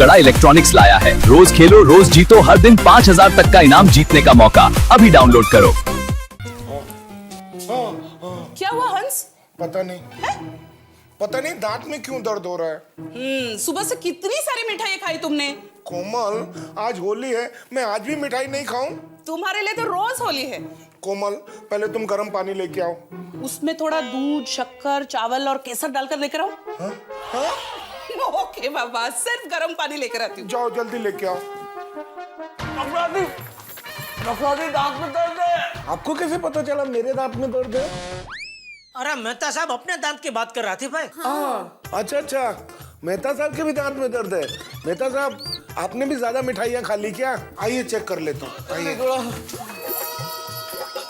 बड़ा इलेक्ट्रॉनिक्स लाया है। रोज खेलो रोज जीतो, हर दिन 5,000 तक का इनाम जीतने का मौका। अभी डाउनलोड करो। क्या हुआ हंस? पता नहीं पता नहीं दांत में क्यों दर्द हो रहा है। सुबह से कितनी सारी मिठाई खाई तुमने। कोमल, आज होली है, मैं आज भी मिठाई नहीं खाऊं? तुम्हारे लिए तो रोज होली है। कोमल, पहले तुम गर्म पानी लेके आओ। उसमें थोड़ा दूध, शक्कर, चावल और केसर डालकर लेकर आओ। हाँ? ओके बाबा, सिर्फ गर्म पानी लेकर आती हूँ। जाओ जल्दी लेके आओ। दांत में दर्द है। आपको कैसे पता चला मेरे दांत में दर्द है? अरे मेहता साहब अपने दांत की बात कर रहा थी भाई। अच्छा अच्छा, मेहता साहब के भी दांत में दर्द है। मेहता साहब, आपने भी ज्यादा मिठाइयाँ खा ली क्या? आइए चेक कर लेता हूँ, आइए।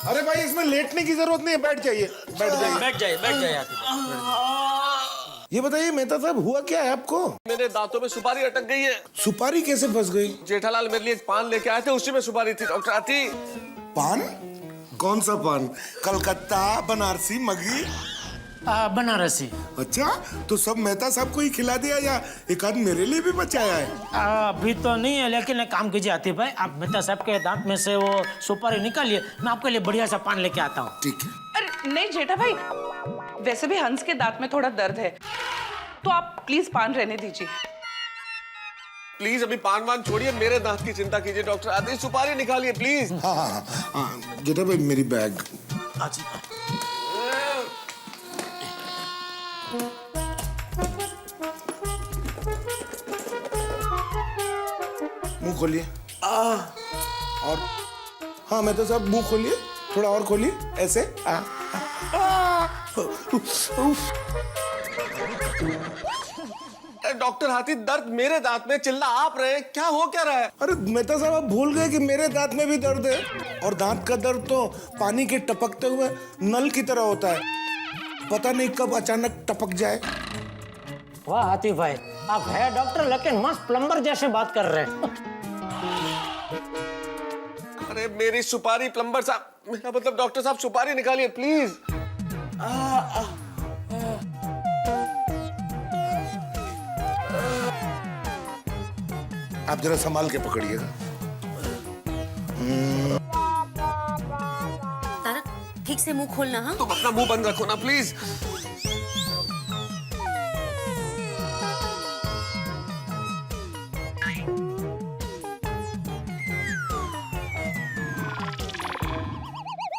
अरे भाई, इसमें लेटने की जरूरत नहीं है, बैठ जाइए बैठ जाइए। बैठ जाइए। ये बताइए मेहता साहब, हुआ क्या है आपको? मेरे दांतों में सुपारी अटक गई है। सुपारी कैसे फंस गई? जेठालाल मेरे लिए एक पान लेके आए थे, उसी में सुपारी थी। डॉक्टर आती। पान? कौन सा पान? कलकत्ता, बनारसी, मगही? बनारसी। अच्छा, तो सब मेहता साहब को ही खिला दिया या एक आध मेरे लिए भी बचाया है? अभी तो नहीं है, लेकिन एक काम कीजिए आतिफ भाई, आप मेहता साहब के दांत में से वो सुपारी निकालिए, मैं आपके लिए बढ़िया सा पान लेके आता हूँ। ठीक है। अरे नहीं जेठा भाई, वैसे भी हंस के दांत में थोड़ा दर्द है, तो आप प्लीज पान रहने दीजिए। प्लीज अभी पान वान छोड़िए, मेरे दांत की चिंता कीजिए। डॉक्टर आती, सुपारी निकालिए प्लीज। हाँ, जेठा भाई मेरी बैग। मुंह खोलिए। और हाँ मेहता साहब, मुंह खोलिए, थोड़ा और खोलिए, ऐसे। डॉक्टर हाथी, दर्द मेरे दांत में, चिल्ला आप रहे हैं, क्या हो क्या रहा है? अरे मेहता साहब, आप भूल गए कि मेरे दांत में भी दर्द है, और दांत का दर्द तो पानी के टपकते हुए नल की तरह होता है, पता नहीं कब अचानक टपक जाए। वाह आतिफ भाई, आप है डॉक्टर लेकिन मस्त प्लम्बर जैसे बात कर रहे हैं। अरे मेरी सुपारी, प्लम्बर साहब, मेरा मतलब डॉक्टर साहब सुपारी निकालिए प्लीज। आप जरा संभाल के पकड़िएगा। तारक, ठीक से मुंह खोलना। हाँ, तुम अपना मुंह बंद रखो ना प्लीज।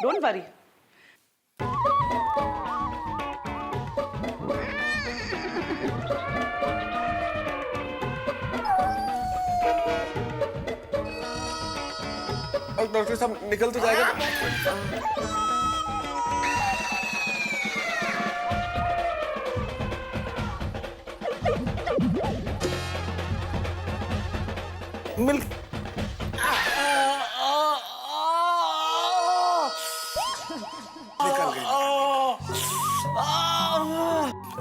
Don't worry. डॉक्टर साहब निकल तो जाएगा। मिल निकल गई।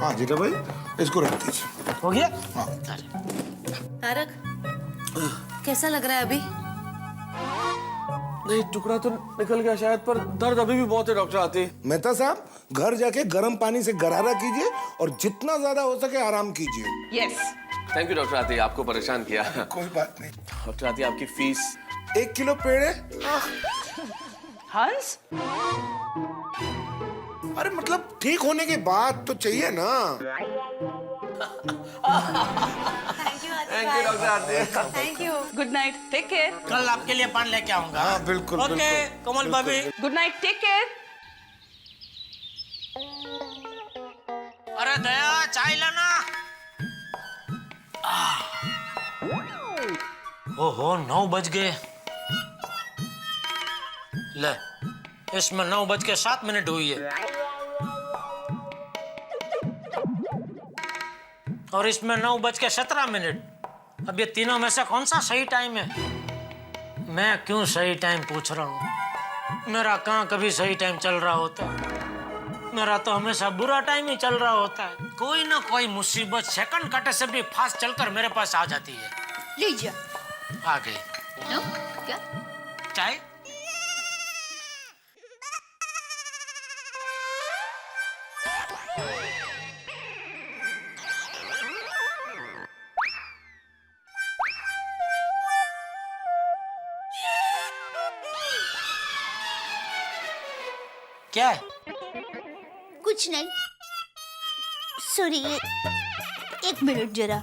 हाँ जेठा भाई, इसको रख दीजिए। हो गया? तारक, कैसा लग रहा है अभी? नहीं, टुकड़ा तो निकल गया शायद, पर दर्द अभी भी बहुत है। डॉक्टर आती। मेहता साहब, घर जाके गर्म पानी से गरारा कीजिए और जितना ज्यादा हो सके आराम कीजिए। यस। थैंक यू डॉक्टर आती, आपको परेशान किया। कोई बात नहीं। डॉक्टर आती, आपकी फीस? 1 किलो पेड़े। हंस, अरे मतलब ठीक होने के बाद तो चाहिए ना। थैंक यू डॉक्टर आती। Thank you. Good night, take care. कल आपके लिए पान लेके आऊंगा। हाँ बिल्कुल। ओके बिल्कुल, कोमल भाभी। Good night, take care. अरे दया, चाय लाना। ओहो, 9 बज गए। ले, इसमें 9:07 हुई है, और इसमें 9:17। अब ये तीनों में से कौन सा सही टाइम है? मैं क्यों सही टाइम पूछ रहा हूँ? मेरा कहाँ कभी सही टाइम चल रहा होता है, मेरा तो हमेशा बुरा टाइम ही चल रहा होता है। कोई ना कोई मुसीबत सेकंड काटे से भी फास्ट चलकर मेरे पास आ जाती है। लीजिए। आ गई क्या? चाय। क्या है? कुछ नहीं। सॉरी, एक मिनट जरा।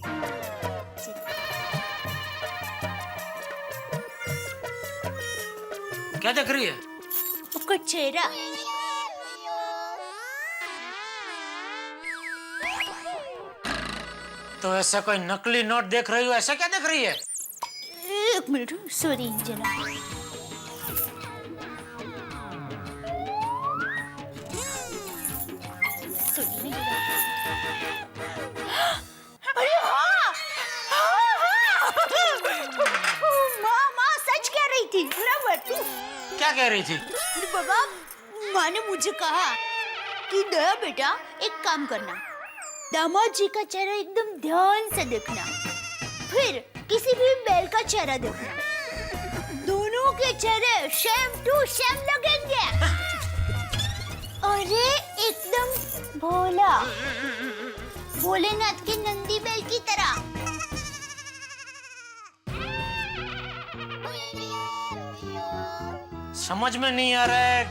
क्या देख रही है? आपका चेहरा। तो ऐसा कोई नकली नोट देख रही हो, ऐसा क्या देख रही है? एक मिनट, सॉरी जरा। सुनिए जरा। अरे हाँ, माँ सच कह रही थी, बराबर। क्या कह रही थी? अरे बाबा, माँ ने मुझे कहा कि दया बेटा एक काम करना, दामाद जी का चेहरा एकदम ध्यान से देखना, फिर किसी भी बैल का चेहरा देखना, दोनों के चेहरे सेम टू सेम लगेंगे। अरे एकदम भोला, भोलेनाथ के नंदी बैल की तरह। समझ में नहीं आ रहा है,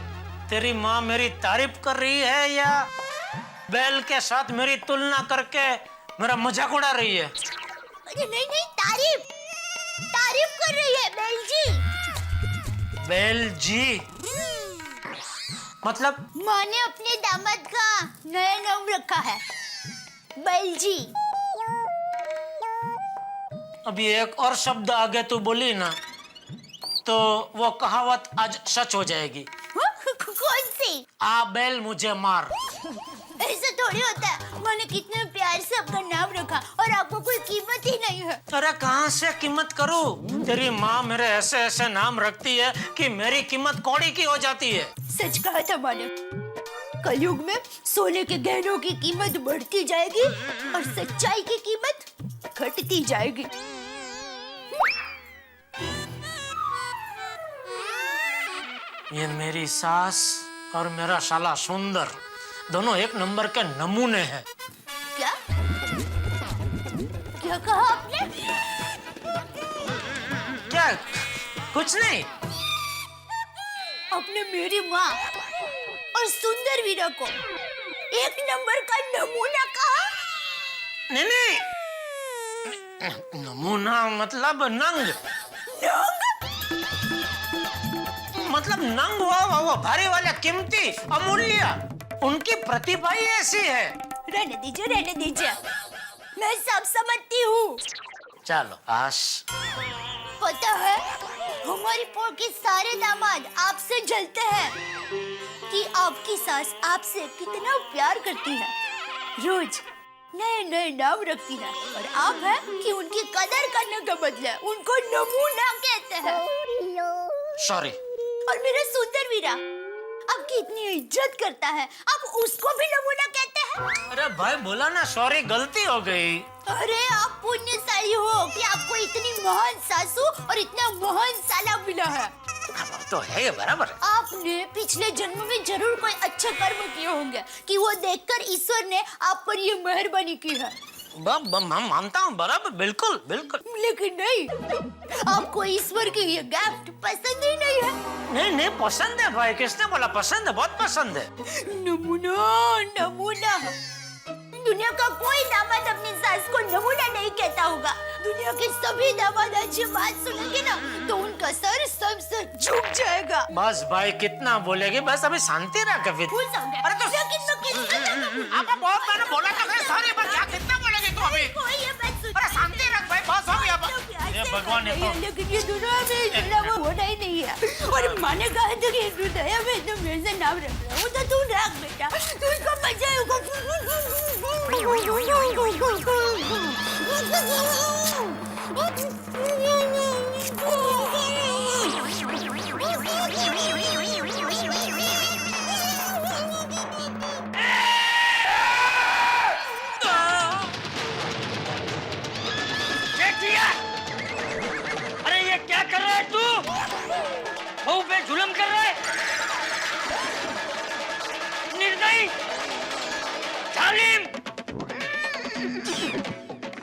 तेरी माँ मेरी तारीफ कर रही है या बैल के साथ मेरी तुलना करके मेरा मजाक उड़ा रही है? अरे नहीं नहीं, तारीफ तारीफ कर रही है बैल जी। बैल जी मतलब? माँ ने अपने दामाद का नया नाम रखा है, बैल जी। अभी एक और शब्द आगे तू बोली ना तो वो कहावत आज सच हो जाएगी। कौन सी? आ बैल मुझे मार। ऐसा थोड़ी होता है, मैंने कितने प्यार से आपका नाम रखा और आपको कोई कीमत ही नहीं है। अरे कहाँ से कीमत करूं? तेरी माँ मेरे ऐसे ऐसे नाम रखती है कि मेरी कीमत कौड़ी की हो जाती है। सच कहा था मैंने, कलयुग में सोने के गहनों की कीमत बढ़ती जाएगी और सच्चाई की कीमत घटती जाएगी। ये मेरी सास और मेरा साला सुंदर दोनों एक नंबर के नमूने हैं। क्या क्या कहा आपने? क्या? कुछ नहीं। आपने मेरी माँ और सुंदर वीरा को एक नंबर का नमूना कहा? नहीं, नमूना मतलब नंग। मतलब नंग वो भारी वाला, कीमती, अमूल्य, उनकी प्रतिभा ही ऐसी है। रहने दीजिए, मैं सब समझती हूँ। चलो आश। पता है, हमारी पोर के सारे दामाद आपसे जलते हैं कि आपकी सास आपसे कितना प्यार करती है, रोज नए नए नाम रखती है, और आप है कि उनकी कदर करने के बदले उनको नमूना कहते हैं। सॉरी। और मेरा सुंदर वीरा आपकी इतनी इज्जत करता है, आप उसको भी नमूना कहते हैं? अरे भाई बोला ना सॉरी, गलती हो गई। अरे आप पुण्यशाली हो कि आपको इतनी महान सासू और इतना महान साला मिला है। अब तो है बराबर। आपने पिछले जन्म में जरूर कोई अच्छे कर्म किए होंगे कि वो देखकर ईश्वर ने आप पर ये मेहरबानी की है। मैं मानता हूँ बराबर, बिल्कुल बिल्कुल। लेकिन नहीं, आपको ईश्वर की ये गिफ्ट पसंद ही नहीं है। नहीं पसंद है भाई, किसने बोला पसंद है? बहुत पसंद है। नमूना दुनिया का कोई दामाद अपनी सास को नमूना नहीं कहता होगा। दुनिया के सभी दामाद अच्छी बात सुनेंगे ना तो उनका सर सबसे झुक जाएगा। बस भाई कितना बोलेगी, बस अभी शांति रख। अरे तो आपको बहुत मैंने बोला था सॉरी, पर क्या कितना बोलेगी तू अभी? अरे शांति रख भाई, बस हो गया। ये भगवान ने तो लेकिन ये दुनिया में इतना वो होना ही नहीं है। और माँ ने कहा था कि हृदय में तो मेरे से नाम रख रहा हूँ, तो तू रख बेटा, तू इसको मजा अरे ये क्या कर रहा है तू? बहू पे जुल्म कर रहा है, निर्दयी, जालिम।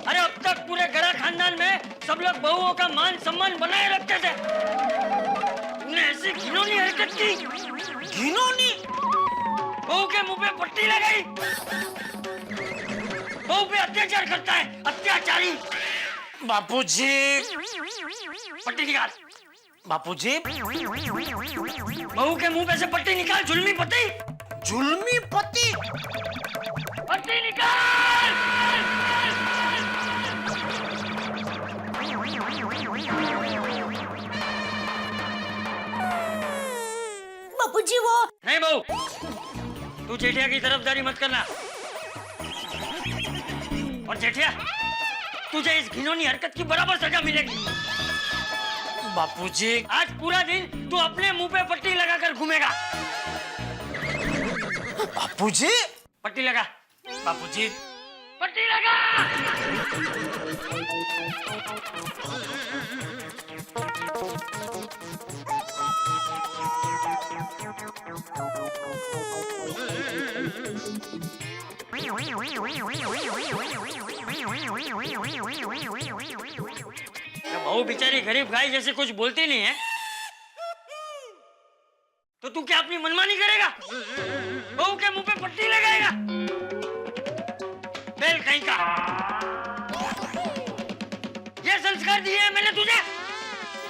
अरे अब तक पूरे गरा खानदान में सब लोग बहुओं का मान सम्मान बनाए रखते थे, तुमने ऐसी घिनौनी हरकत की। घिनौनी? बहू के मुंह पे पट्टी लगाई, बहू पे अत्याचार करता है, अत्याचारी। बापूजी पट्टी निकाल, बापूजी बहू के मुंह पे से पट्टी निकाल, जुल्मी पट्टी, जुल्मी पट्टी, पट्टी निकाल। बापूजी वो नहीं बहू, तू जेठिया की तरफदारी मत करना। और जेठिया, तुझे इस घिनौनी हरकत की बराबर सजा मिलेगी। बापूजी आज पूरा दिन तू अपने मुंह पे पट्टी लगाकर घूमेगा। बापूजी पट्टी लगा, बापूजी पट्टी लगा। बहू बेचारी गरीब गाय जैसे कुछ बोलती नहीं है, तो तू क्या अपनी मनमानी करेगा? बहू के मुंह पे पट्टी लगाएगा? बेल कहीं का। ये संस्कार दिए हैं मैंने तुझे।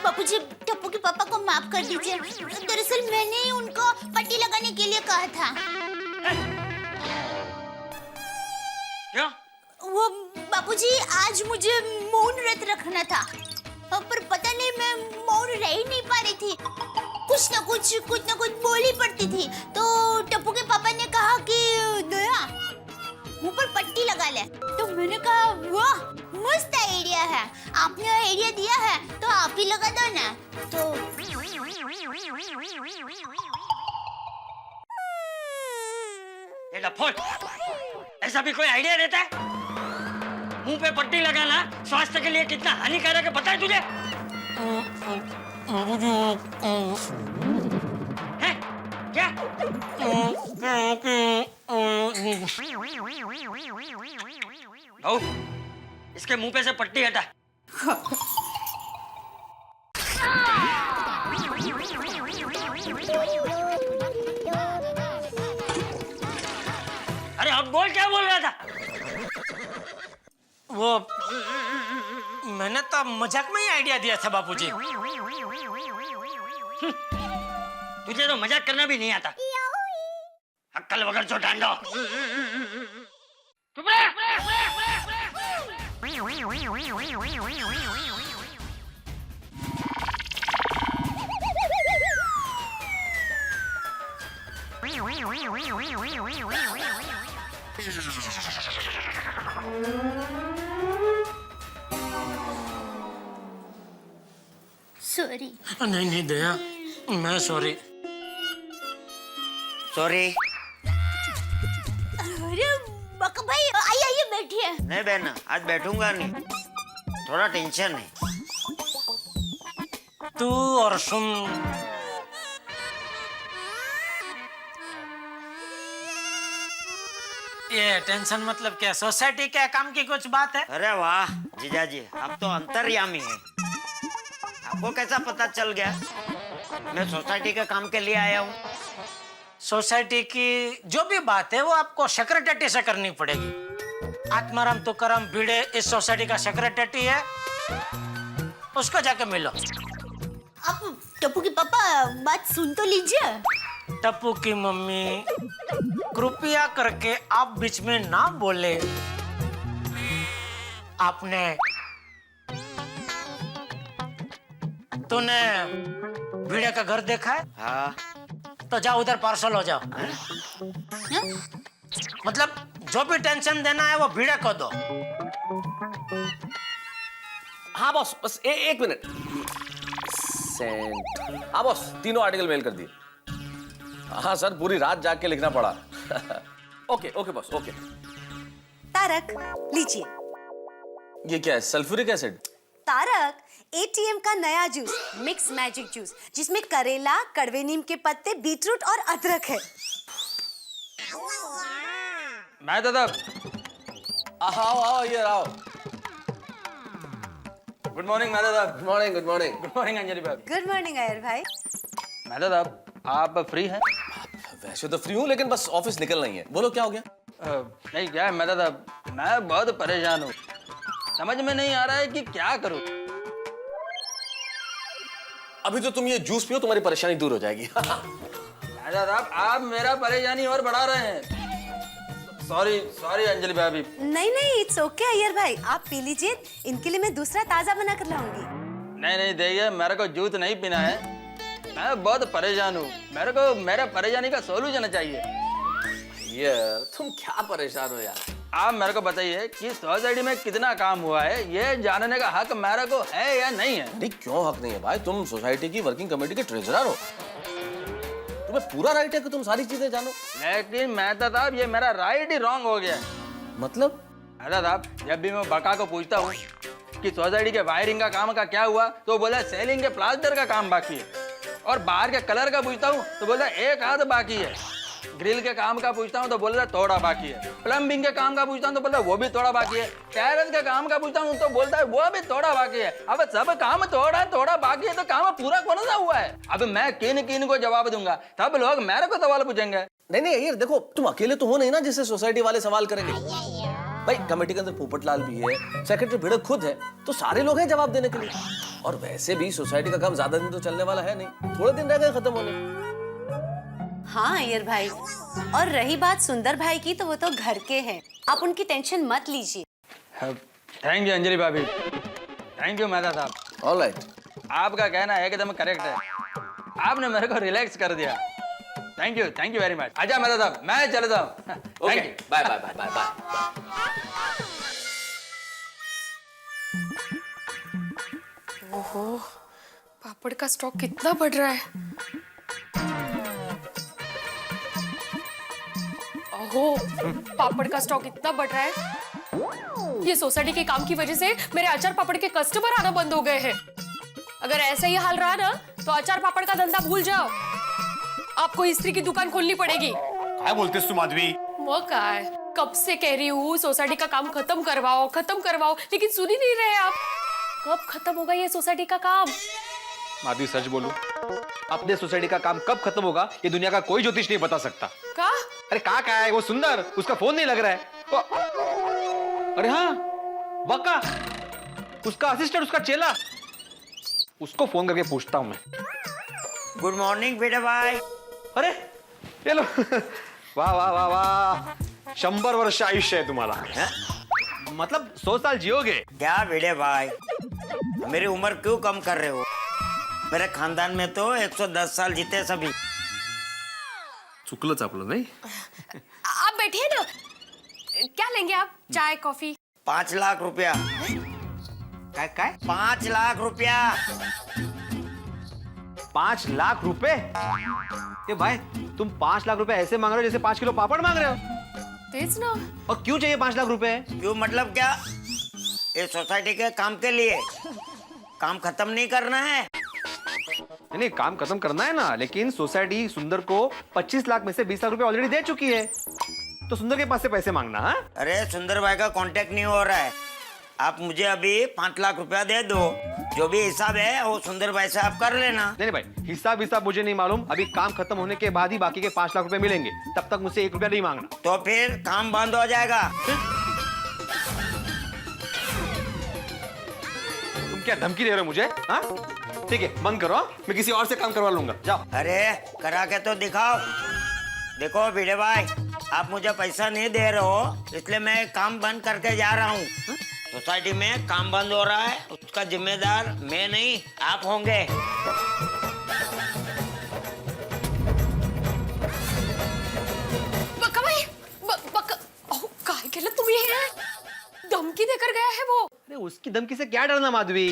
बापूजी टप्पू के पापा को माफ कर दीजिए, दरअसल मैंने ही उनको पट्टी लगाने के लिए कहा था। क्या? वो बापूजी आज मुझे मौन व्रत रखना था, पर पता नहीं मैं मौन रह ही नहीं पा रही थी, कुछ ना कुछ बोली पड़ती थी। तो टप्पू के पापा ने कहा कि दया मुंह पर पट्टी लगा ले, तो मैंने कहा वाह मस्त आइडिया है, आपने आइडिया दिया है तो आप ही लगा दो ना। तो ये लफोट, ऐसा भी कोई आइडिया देता है? मुंह पे पट्टी लगाना स्वास्थ्य के लिए कितना हानिकारक है पता है तुझे? है? क्या? बहू, इसके मुंह पे से पट्टी हटा। अरे अब बोल, क्या बोल रहा था? वो मैंने तो मजाक में ही आइडिया दिया था बापूजी। तुझे तो मजाक करना भी नहीं आता, अक्कल वगैरह जो डांडो। चुप रह। सॉरी। नहीं दया, मैं सॉरी। अरे बक भाई आइए बैठिए। नहीं बहना, आज बैठूंगा नहीं, थोड़ा टेंशन है। तू और सुन, ये टेंशन मतलब क्या? सोसाइटी के काम की कुछ बात है? अरे वाह जीजाजी, आप तो अंतर्यामी हैं। आपको कैसा पता चल गया? मैं सोसाइटी के काम के लिए आया हूँ। सोसाइटी की जो भी बात है वो आपको सेक्रेटरी से करनी पड़ेगी। आत्माराम तुकाराम भिड़े इस सोसाइटी का सेक्रेटरी है, उसको जाके मिलो। आप टप्पू के पापा बात सुन तो लीजिए। टप्पू की मम्मी कृपया करके आप बीच में ना बोले। तूने भिड़े का घर देखा है? हाँ। तो जाओ उधर पार्सल हो जाओ। मतलब जो भी टेंशन देना है वो भिड़े को दो। हाँ बॉस, बस एक मिनट। सेंट। हाँ बॉस, तीनों आर्टिकल मेल कर दिए। हाँ सर, पूरी रात जाग के लिखना पड़ा। Okay boss, okay. तारक लीजिए। ये क्या है? Sulphuric acid? तारक, एटीएम का नया जूस, मिक्स मैजिक जूस, जिसमें करेला, कड़वे नीम के पत्ते, बीटरूट और अदरक है। मैं दादा आओ ये आओ। गुड मॉर्निंग मैं दादा। Good morning good morning Anjali भाभी। गुड मॉर्निंग अयर भाई। मैं दादा, आप फ्री हैं? वैसे तो फ्री हूँ लेकिन बस ऑफिस निकलना ही है। बोलो क्या हो गया? नहीं क्या है मैं बहुत परेशान हूँ, समझ में नहीं आ रहा है कि क्या करूँ। अभी तो तुम ये जूस पियो, तुम्हारी परेशानी दूर हो जाएगी। दादा साहब आप मेरा परेशानी और बढ़ा रहे हैं। सॉरी सॉरी अंजलि भाभी। नहीं नहीं, इट्स ओके अय्यर भाई, आप पी लीजिए, इनके लिए मैं दूसरा ताजा बना कर लाऊंगी। नहीं नहीं देखिए मेरे को जूस नहीं पीना है, मैं बहुत परेशान हूँ, मेरे को मेरा परेशानी का सोल्यूशन चाहिए। यार तुम क्या परेशान हो यार? आप मेरे को बताइए कि सोसाइटी में कितना काम हुआ है, ये जानने का हक मेरे को है या नहीं है? नहीं क्यों हक नहीं है भाई? तुम सोसाइटी की वर्किंग कमेटी के ट्रेजरर हो, तुम्हें पूरा राइट है कि तुम सारी चीजें जानो। लेकिन मेहता साहब ये मेरा राइट ही रॉन्ग हो गया है। मतलब? मेहता साहब जब भी मैं बका को पूछता हूँ कि सोसाइटी के वायरिंग का काम का क्या हुआ, तो बोला सेलिंग के प्लास्टर का काम बाकी है, और बाहर के कलर का पूछता हूँ तो बोलता एक हाथ बाकी है, ग्रिल के काम का पूछता हूँ तो बोलता थोड़ा बाकी है, प्लम्बिंग के काम का पूछता हूँ तो बोलता वो भी थोड़ा बाकी है, टेरेस के काम का पूछता हूँ तो बोलता है वो भी थोड़ा बाकी है। अब सब काम थोड़ा थोड़ा बाकी है तो काम पूरा कौन सा हुआ है? अब मैं किन किन को जवाब दूंगा, तब लोग मेरे को सवाल पूछेंगे। नहीं नहीं यार देखो, तुम अकेले तो हो नहीं ना जिससे सोसाइटी वाले सवाल करेंगे। भाई कमेटी के अंदर पोपटलाल भी है, सेक्रेटरी भिड़क खुद है, तो सारे लोग हैं जवाब देने के लिए। और वैसे भी सोसाइटी का काम ज्यादा दिन तो चलने वाला है नहीं, थोड़े दिन रह गए खत्म होने। हाँ अय्यर भाई, और रही बात सुंदर भाई की, तो वो तो घर के हैं, आप उनकी टेंशन मत लीजिए। थैंक यू अंजलि भाभी, थैंक यू मेहता साहब। ऑलराइट, आपका कहना एकदम करेक्ट है, आपने मेरे को रिलैक्स कर दिया। Thank you very much. अच्छा मेहता साहब मैं चलता हूँ। Okay bye bye bye bye bye. ओहो, पापड़ का स्टॉक कितना बढ़ रहा है। ओहो, पापड़ का स्टॉक इतना बढ़ रहा है। ये सोसाइटी के काम की वजह से मेरे अचार पापड़ के कस्टमर आना बंद हो गए हैं। अगर ऐसा ही हाल रहा ना तो अचार पापड़ का धंधा भूल जाओ, आपको इस्त्री की दुकान खोलनी पड़ेगी। क्या बोलते तुम आदमी? वो क्या है, कब से कह रही हूँ सोसाइटी का काम खत्म करवाओ, लेकिन सुन ही नहीं रहे आप। कब खत्म होगा ये सोसाइटी का काम? माधवी सच बोलूं, अपने सोसाइटी का काम कब खत्म होगा ये दुनिया का कोई ज्योतिष नहीं बता सकता। का? अरे का है वो सुंदर, उसका फोन नहीं लग रहा है। अरे हाँ बक्का, उसका असिस्टेंट, उसका चेला, उसको फोन करके पूछता हूं मैं। गुड मॉर्निंग बेटा भाई। अरे ये लो। वाह वाह वाह वाह, 100 वर्ष आयुष्य है तुम्हारा। मतलब 100 साल जियोगे। क्या बेटे भाई, मेरी उम्र क्यों कम कर रहे हो? मेरे खानदान में तो 110 साल जीते सभी। चुकलंच आपलं नाही। आप बैठिए ना, क्या लेंगे आप? चाय कॉफी? 5 लाख रुपया। काय? 5 लाख रुपया। 5 लाख रुपए? ये भाई तुम 5 लाख रुपए ऐसे मांग रहे हो जैसे 5 किलो पापड़ मांग रहे हो। तेज ना। और क्यों चाहिए 5 लाख रुपए? क्यों मतलब क्या? ये सोसाइटी के काम के लिए, काम खत्म नहीं करना है। नहीं काम खत्म करना है ना, लेकिन सोसाइटी सुंदर को 25 लाख में से 20 लाख रुपए ऑलरेडी दे चुकी है, तो सुंदर के पास से पैसे मांगना। हाँ? अरे सुंदर भाई का कांटेक्ट नहीं हो रहा है, आप मुझे अभी 5 लाख रुपया दे दो, जो भी हिसाब है वो सुंदर भाई से आप कर लेना। नहीं भाई, हिसाब मुझे नहीं मालूम, अभी काम खत्म होने के बाद ही बाकी के 5 लाख रुपए मिलेंगे, तब तक मुझसे 1 रुपया नहीं मांगना। तो फिर काम बंद हो जाएगा। तुम क्या धमकी दे रहे हो मुझे? हाँ ठीक है, बंद करो, मैं किसी और से काम करवा लूंगा, जाओ। अरे करा के तो दिखाओ। देखो भिड़े भाई, आप मुझे पैसा नहीं दे रहे हो, इसलिए मैं काम बंद करके जा रहा हूँ। सोसाइटी में काम बंद हो रहा है, उसका जिम्मेदार मैं नहीं आप होंगे। बक्का भाई, काय केलं तुम्ही हे? धमकी देकर गया है वो। अरे उसकी धमकी से क्या डरना माधवी,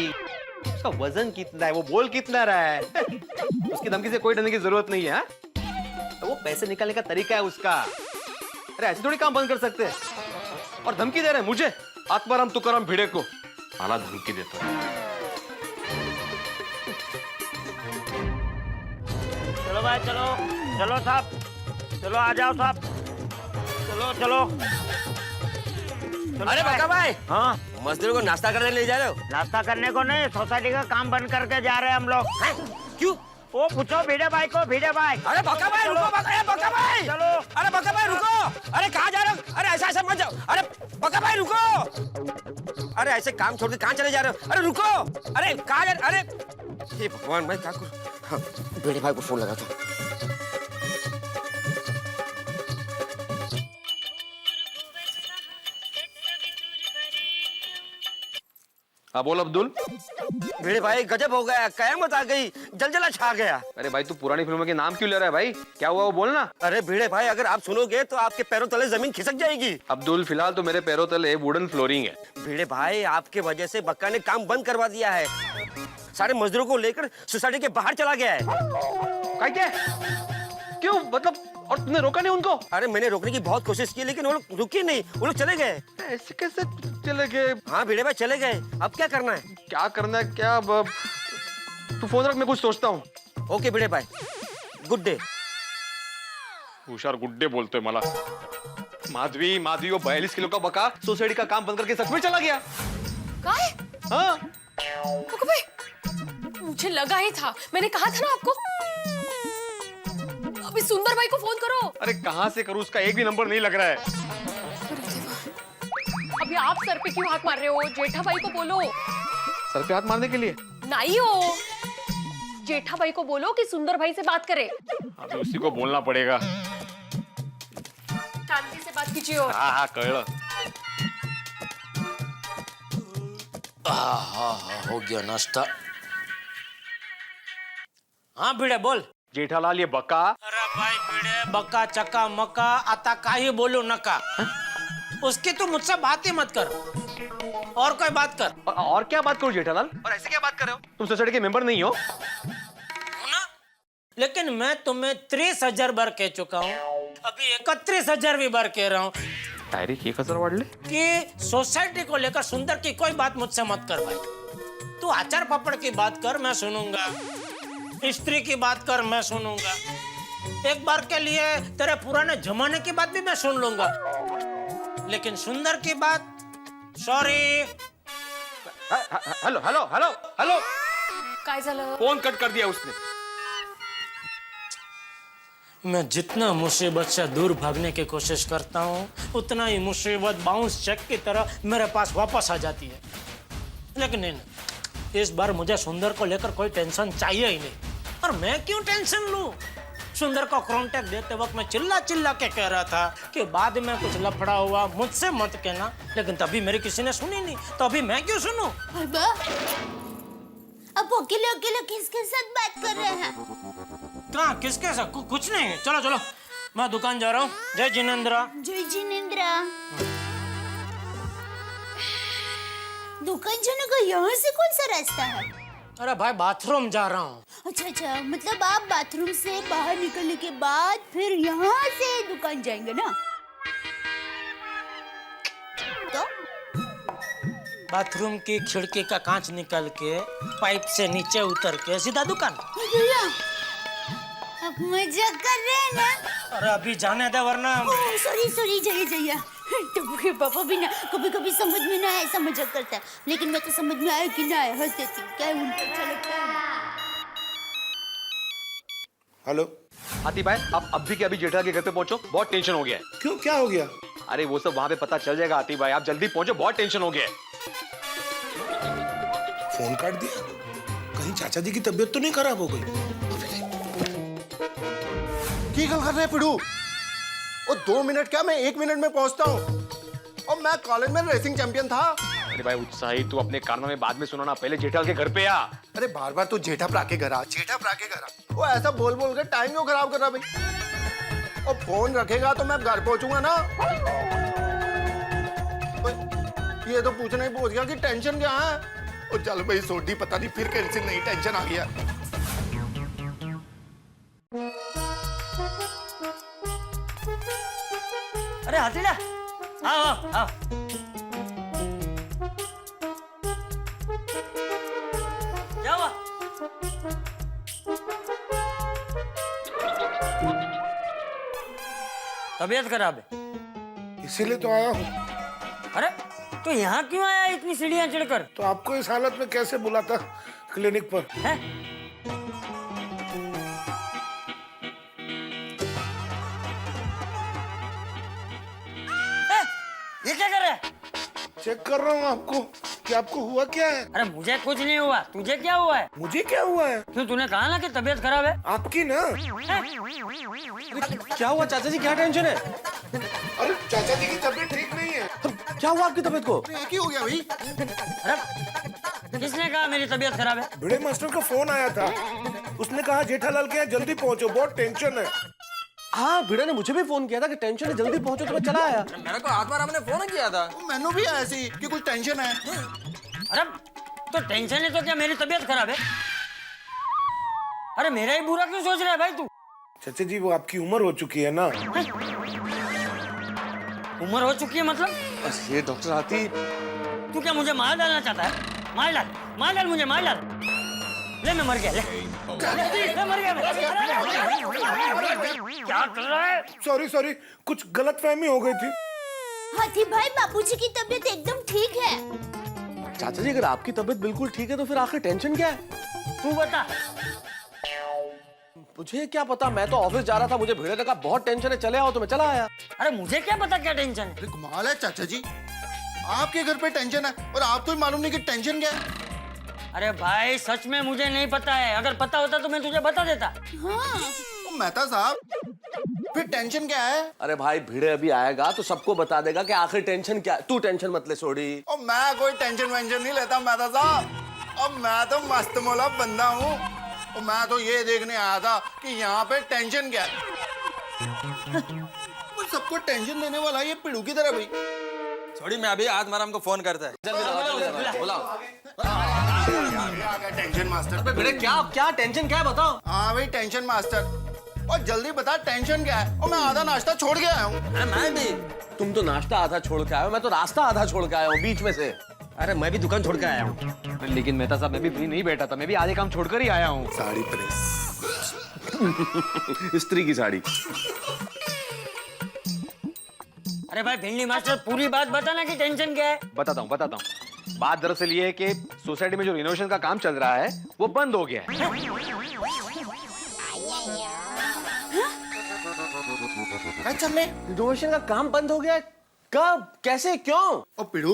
उसका वजन कितना है, वो बोल कितना रहा है। उसकी धमकी से कोई डरने की जरूरत नहीं है। वो पैसे निकालने का तरीका है उसका। अरे ऐसे थोड़ी काम बंद कर सकते हैं। और धमकी दे रहे हैं मुझे, आत्माराम तुकाराम भिड़े को, माला धमकी देता है। चलो भाई चलो, चलो साहब, चलो आ जाओ साहब, चलो चलो। अरे बका भाई, हाँ मजदूरों को नाश्ता करने ले जा रहे हो? नाश्ता करने को नहीं, सोसाइटी का काम बंद करके जा रहे हैं हम लोग। क्यों? वो पूछो भिड़े भाई को, भिड़े भाई। अरे बक्का भाई रुको, बक्का भाई चलो। अरे बक्का भाई रुको, अरे कहाँ जा रहे हो? अरे ऐसा ऐसा मत जाओ, अरे बक्का भाई रुको, अरे ऐसे काम छोड़ के कहाँ चले जा रहे हो? अरे रुको, अरे कहाँ जा रहे? अरे ये भगवान, मैं क्या करूं? हाँ, भिड़े भाई को फोन लगा था। हाँ बोल अब्दुल। भिड़े भाई गजब हो गया, कयामत आ गई, जलजला छा गया। अरे भाई तू पुरानी फिल्मों के नाम क्यों ले रहा है भाई? क्या हुआ वो बोलना। अरे भिड़े भाई, अगर आप सुनोगे तो आपके पैरों तले जमीन खिसक जाएगी। अब्दुल फिलहाल तो मेरे पैरों तले वुडन फ्लोरिंग है। भिड़े भाई, आपके वजह से बक्का ने काम बंद करवा दिया है, सारे मजदूरों को लेकर सोसाइटी के बाहर चला गया है। क्या? क्यों मतलब? और तुमने रोका नहीं उनको? अरे मैंने रोकने की बहुत कोशिश की, लेकिन वो लोग रुके नहीं, वो लोग चले गए। ऐसे कैसे चले गए? हाँ भिड़े भाई चले गए, अब क्या करना है? क्या करना है क्या? तू फोन रख, मैं कुछ सोचता हूँ। ओके भिड़े भाई, गुड डे। हुशार गुड्डे बोलते मला। माधवी वो 42 किलो का बका सोसाइटी का काम बंद करके सच में चला गया। काय? हाँ बक्का भाई, मुझे लगा ही था, मैंने कहा था ना आपको। अभी सुंदर भाई को फोन करो। अरे कहाँ से करूँ, उसका एक भी नंबर नहीं लग रहा है। अभी आप सर पे क्यों हाथ मार रहे हो? जेठा भाई को बोलो। सर पे हाथ मारने के लिए? नहीं हो, जेठा भाई को बोलो कि सुंदर भाई से बात करे। अभी उसी को बोलना पड़ेगा। शांति से बात कीजिए। और हाँ कळलं। हो गया नाश्ता। हाँ भिड़े बोल। जेठालाल ये बका। अरे भाई भिड़े, बक्का चक्का मक्का आता काही बोलू नका। उसकी तू मुझसे बात ही मत कर, और कोई बात कर। और क्या बात करूं जेठालाल? और ऐसे क्या बात कर रहे हो? तुम सोसाइटी के मेंबर नहीं हो ना? लेकिन मैं तुम्हें 30,000 बार कह चुका हूँ, अभी 31,000 भी बार कह रहा हूँ डायरेक्ट 1,000 वाढले कि सोसाइटी को लेकर सुंदर की कोई बात मुझसे मत कर भाई। तू अचार पापड़ की बात कर, मैं सुनूंगा। स्त्री की बात कर, मैं सुनूंगा। एक बार के लिए तेरे पुराने जमाने की बात भी मैं सुन लूंगा, लेकिन सुंदर की बात, sorry. Hello hello hello hello, काय झालं? फोन कट कर दिया उसने। मैं जितना मुसीबत से दूर भागने की कोशिश करता हूँ, उतना ही मुसीबत बाउंस चेक की तरह मेरे पास वापस आ जाती है। लेकिन नहीं, इस बार मुझे सुंदर को लेकर कोई टेंशन चाहिए ही नहीं। और मैं क्यों टेंशन लूं? सुंदर को कॉन्टेक्ट देते वक्त मैं चिल्ला चिल्ला के कह रहा था कि बाद में कुछ लफड़ा हुआ मुझसे मत कहना, लेकिन तभी मेरी किसी ने सुनी नहीं, तो अभी मैं क्यों सुनूं? अब अकेले अकेले किसके साथ बात कर रहे हैं? कहाँ किसके साथ? कुछ नहीं। चलो चलो, मैं दुकान जा रहा हूँ। जय जिनेंद्रा। जय जिनेंद्रा। दुकान जाने का यहाँ से कौन सा रास्ता है? अरे भाई बाथरूम जा रहा हूँ। अच्छा, मतलब आप बाथरूम से बाहर निकलने के बाद फिर यहाँ से दुकान जाएंगे ना? तो बाथरूम की खिड़की का कांच निकल के पाइप से नीचे उतर के सीधा दुकान। भैया, आप मजाक कर रहे हैं ना? अरे अभी जाने दे वरना। सॉरी जया तो पापा भी ना कभी कभी समझ में ना ऐसा मजाक करता है, लेकिन मैं तो समझ में आया कि ना आया, हंस देती हूँ। क्या है उनको अच्छा लगता है? हेलो। हाथी भाई, आप अभी के अभी जेठा के घर पे पहुंचो, बहुत टेंशन हो गया है। क्यों, क्या हो गया? अरे वो सब वहां पे पता चल जाएगा हाथी भाई, आप जल्दी पहुंचो, बहुत टेंशन हो गया है। फोन काट दिया? कहीं चाचा जी की तबीयत तो नहीं खराब हो गई? की गल कर रहे पिड़ू? और 2 मिनट क्या, मैं 1 मिनट में पहुंचता हूँ। और मैं कॉलेज में रेसिंग चैंपियन था। अरे भाई उत्साही, तू अपने कारनामे बाद में सुनाना, पहले जेठाल के घर पे आ। अरे बार बार तू जेठा प्रा के घर आ, जेठा प्रा के घर आ। वो ऐसा बोल बोल के टाइम क्यों खराब कर रहा भाई? और फोन रखेगा तो मैं घर पहुंचूंगा ना। ये तो पूछना ही पूछ गया कि टेंशन क्या है। और चल भाई सोडी, पता नहीं फिर कैसे नई टेंशन आ गया। अरे हाथीला, आओ। जाओ। तबीयत खराब है, इसीलिए तो आया हूँ। अरे तो यहाँ क्यों आया इतनी सीढ़ियाँ चढ़कर? तो आपको इस हालत में कैसे बुलाता क्लिनिक पर? है? ये क्या कर रहा है? चेक कर रहा हूँ आपको कि आपको हुआ क्या है। अरे मुझे कुछ नहीं हुआ, तुझे क्या हुआ है? मुझे क्या हुआ है? क्यों तूने कहा ना कि तबीयत खराब है? आपकी ना। क्या हुआ चाचा जी, क्या टेंशन है? अरे चाचा जी की तबीयत ठीक नहीं है। क्या हुआ आपकी तबीयत को? एक ही हो गया भाई। अरे किसने कहा मेरी तबीयत खराब है? भिड़े मास्टर का फोन आया था, उसने कहा जेठालाल के यहाँ जल्दी पहुंचो, बहुत टेंशन है। हाँ, भिड़े ने मुझे भी फोन किया था कि टेंशन है, जल्दी पहुंचो, तो मैं चला आया। मेरे को आत्माराम ने फोन किया था। मैंने भी ऐसी कि कुछ टेंशन है। अरे तो टेंशन है तो क्या मेरी तबीयत खराब है? अरे मेरा ही बुरा क्यों सोच रहा है भाई तू? चाचा जी वो आपकी उम्र हो चुकी है ना। उम्र हो चुकी है मतलब? बस ये डॉक्टर हाथी। तू क्या मुझे मार डालना चाहता है? मार डाल मुझे, मार डाल। ले मैं मर गया, ले मर गया मैं। क्या कर रहा है? सॉरी कुछ गलतफहमी हो गई थी। हाथी भाई, बापूजी की तबीयत एकदम ठीक है। चाचा जी अगर आपकी तबीयत बिल्कुल ठीक है तो फिर आखिर टेंशन क्या है? तू बता। मुझे क्या पता, मैं तो ऑफिस जा रहा था, मुझे भिड़े ने कहा बहुत टेंशन है, चले आओ, तो मैं चला आया। अरे मुझे क्या पता क्या टेंशन है? अरे कमाल है चाचा जी, आपके घर पे टेंशन है और आपको ही मालूम नहीं कि टेंशन क्या है। अरे भाई सच में मुझे नहीं पता है, अगर पता होता तो मैं तुझे बता देता। तो मेहता साहब फिर टेंशन क्या है? अरे भाई भिड़े अभी आएगा तो सबको बता देगा कि आखिर टेंशन क्या है। तू टेंशन मत ले सोडी। और मैं कोई टेंशन वेंशन नहीं लेता मेहता साहब, और मैं तो मस्त मौला बंदा हूँ। और मैं तो ये देखने आया था कि यहाँ पे टेंशन क्या है। और सबको टेंशन देने वाला ये पिड़ू की तरह भाई। छोड़ी, मैं अभी आत्माराम को फोन करता है। Tension master. भिड़े क्या टेंशन क्या है बताओ। हाँ भाई टेंशन मास्टर, और जल्दी बता टेंशन क्या है। और मैं आधा नाश्ता छोड़ के आया हूँ। अरे मैं भी। तुम तो नाश्ता आधा छोड़ के आए हो, मैं तो रास्ता आधा छोड़ के आया हूँ बीच में से। अरे मैं भी दुकान छोड़ के आया हूँ। लेकिन मेहता साहब मैं भी फ्री नहीं बैठा था, मैं भी आधे काम छोड़कर ही आया हूँ। साड़ी प्रेस। स्त्री की साड़ी। अरे भाई भिंडी मास्टर पूरी बात बताना कि टेंशन क्या है? बताता हूँ। बात दरअसल ये है कि सोसाइटी में जो रिनोवेशन का काम चल रहा है वो बंद हो गया है। रिनोवेशन का काम बंद हो गया है? कब, कैसे, क्यों? और पिड़ू,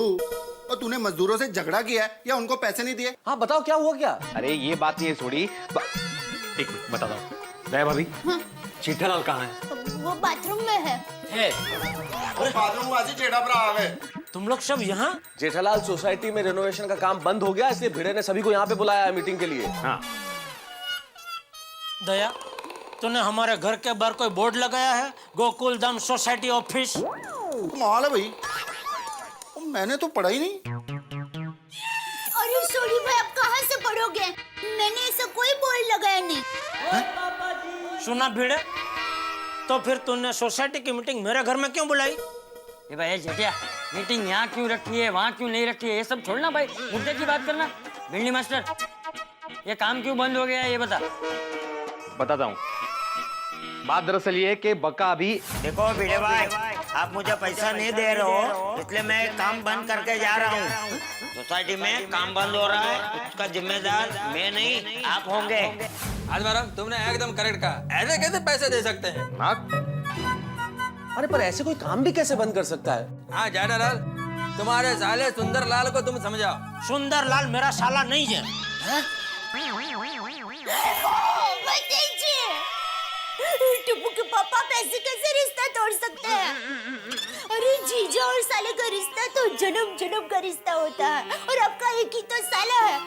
और तूने मजदूरों से झगड़ा किया है या उनको पैसे नहीं दिए? हाँ बताओ क्या हुआ क्या? अरे ये बात नहीं है छोड़ी। एक मिनट बताता हूँ। दया भाभी, जेठालाल कहाँ है? वो बाथरूम में है। बाथरूम वासी चेड़ा पर आ गए। तुम लोग सब यहाँ? जेठालाल सोसाइटी में रिनोवेशन का काम बंद हो गया, इसलिए भिड़े ने सभी को यहाँ पे बुलाया है मीटिंग के लिए। हाँ। दया, तूने हमारे घर के बाहर कोई बोर्ड लगाया है, गोकुल धाम सोसाइटी ऑफिस? कमाल है भाई, मैंने तो पढ़ा ही नहीं। अरे सॉरी भाई, आप कहाँ से पढ़ोगे? मैंने ऐसा कोई बोर्ड लगाया नहीं। सुना भिड़े, तो फिर तूने सोसाइटी की मीटिंग मेरे घर में क्यों बुलाई? ये भाई जेठिया, मीटिंग यहाँ क्यों रखी है, वहाँ क्यों नहीं रखी है, ये सब छोड़ना भाई, मुद्दे की बात करना। भिंडी मास्टर, ये काम क्यों बंद हो गया है ये बता। बताता हूँ। बात दरअसल ये है कि बका अभी। देखो भिड़े भाई, आप मुझे पैसा नहीं दे रहे हो, इसलिए मैं काम बंद करके जा रहा हूँ। सोसाइटी में काम बंद हो रहा है, उसका जिम्मेदार मैं नहीं आप होंगे। आत्माराम, तुमने एकदम करेक्ट कहा। ऐसे कैसे पैसे दे सकते हैं? हाँ? अरे पर ऐसे कोई काम भी कैसे बंद कर सकता है? हाँ जेठालाल, तुम्हारे साले सुंदरलाल को तुम समझाओ। सुंदरलाल मेरा साला नहीं है। टुप्पू के पापा पैसे कैसे रिश्ता तोड़ सकते हैं? अरे जीजा और साले का रिश्ता तो जन्म जन्म का रिश्ता होता है, और आपका एक ही तो साला है।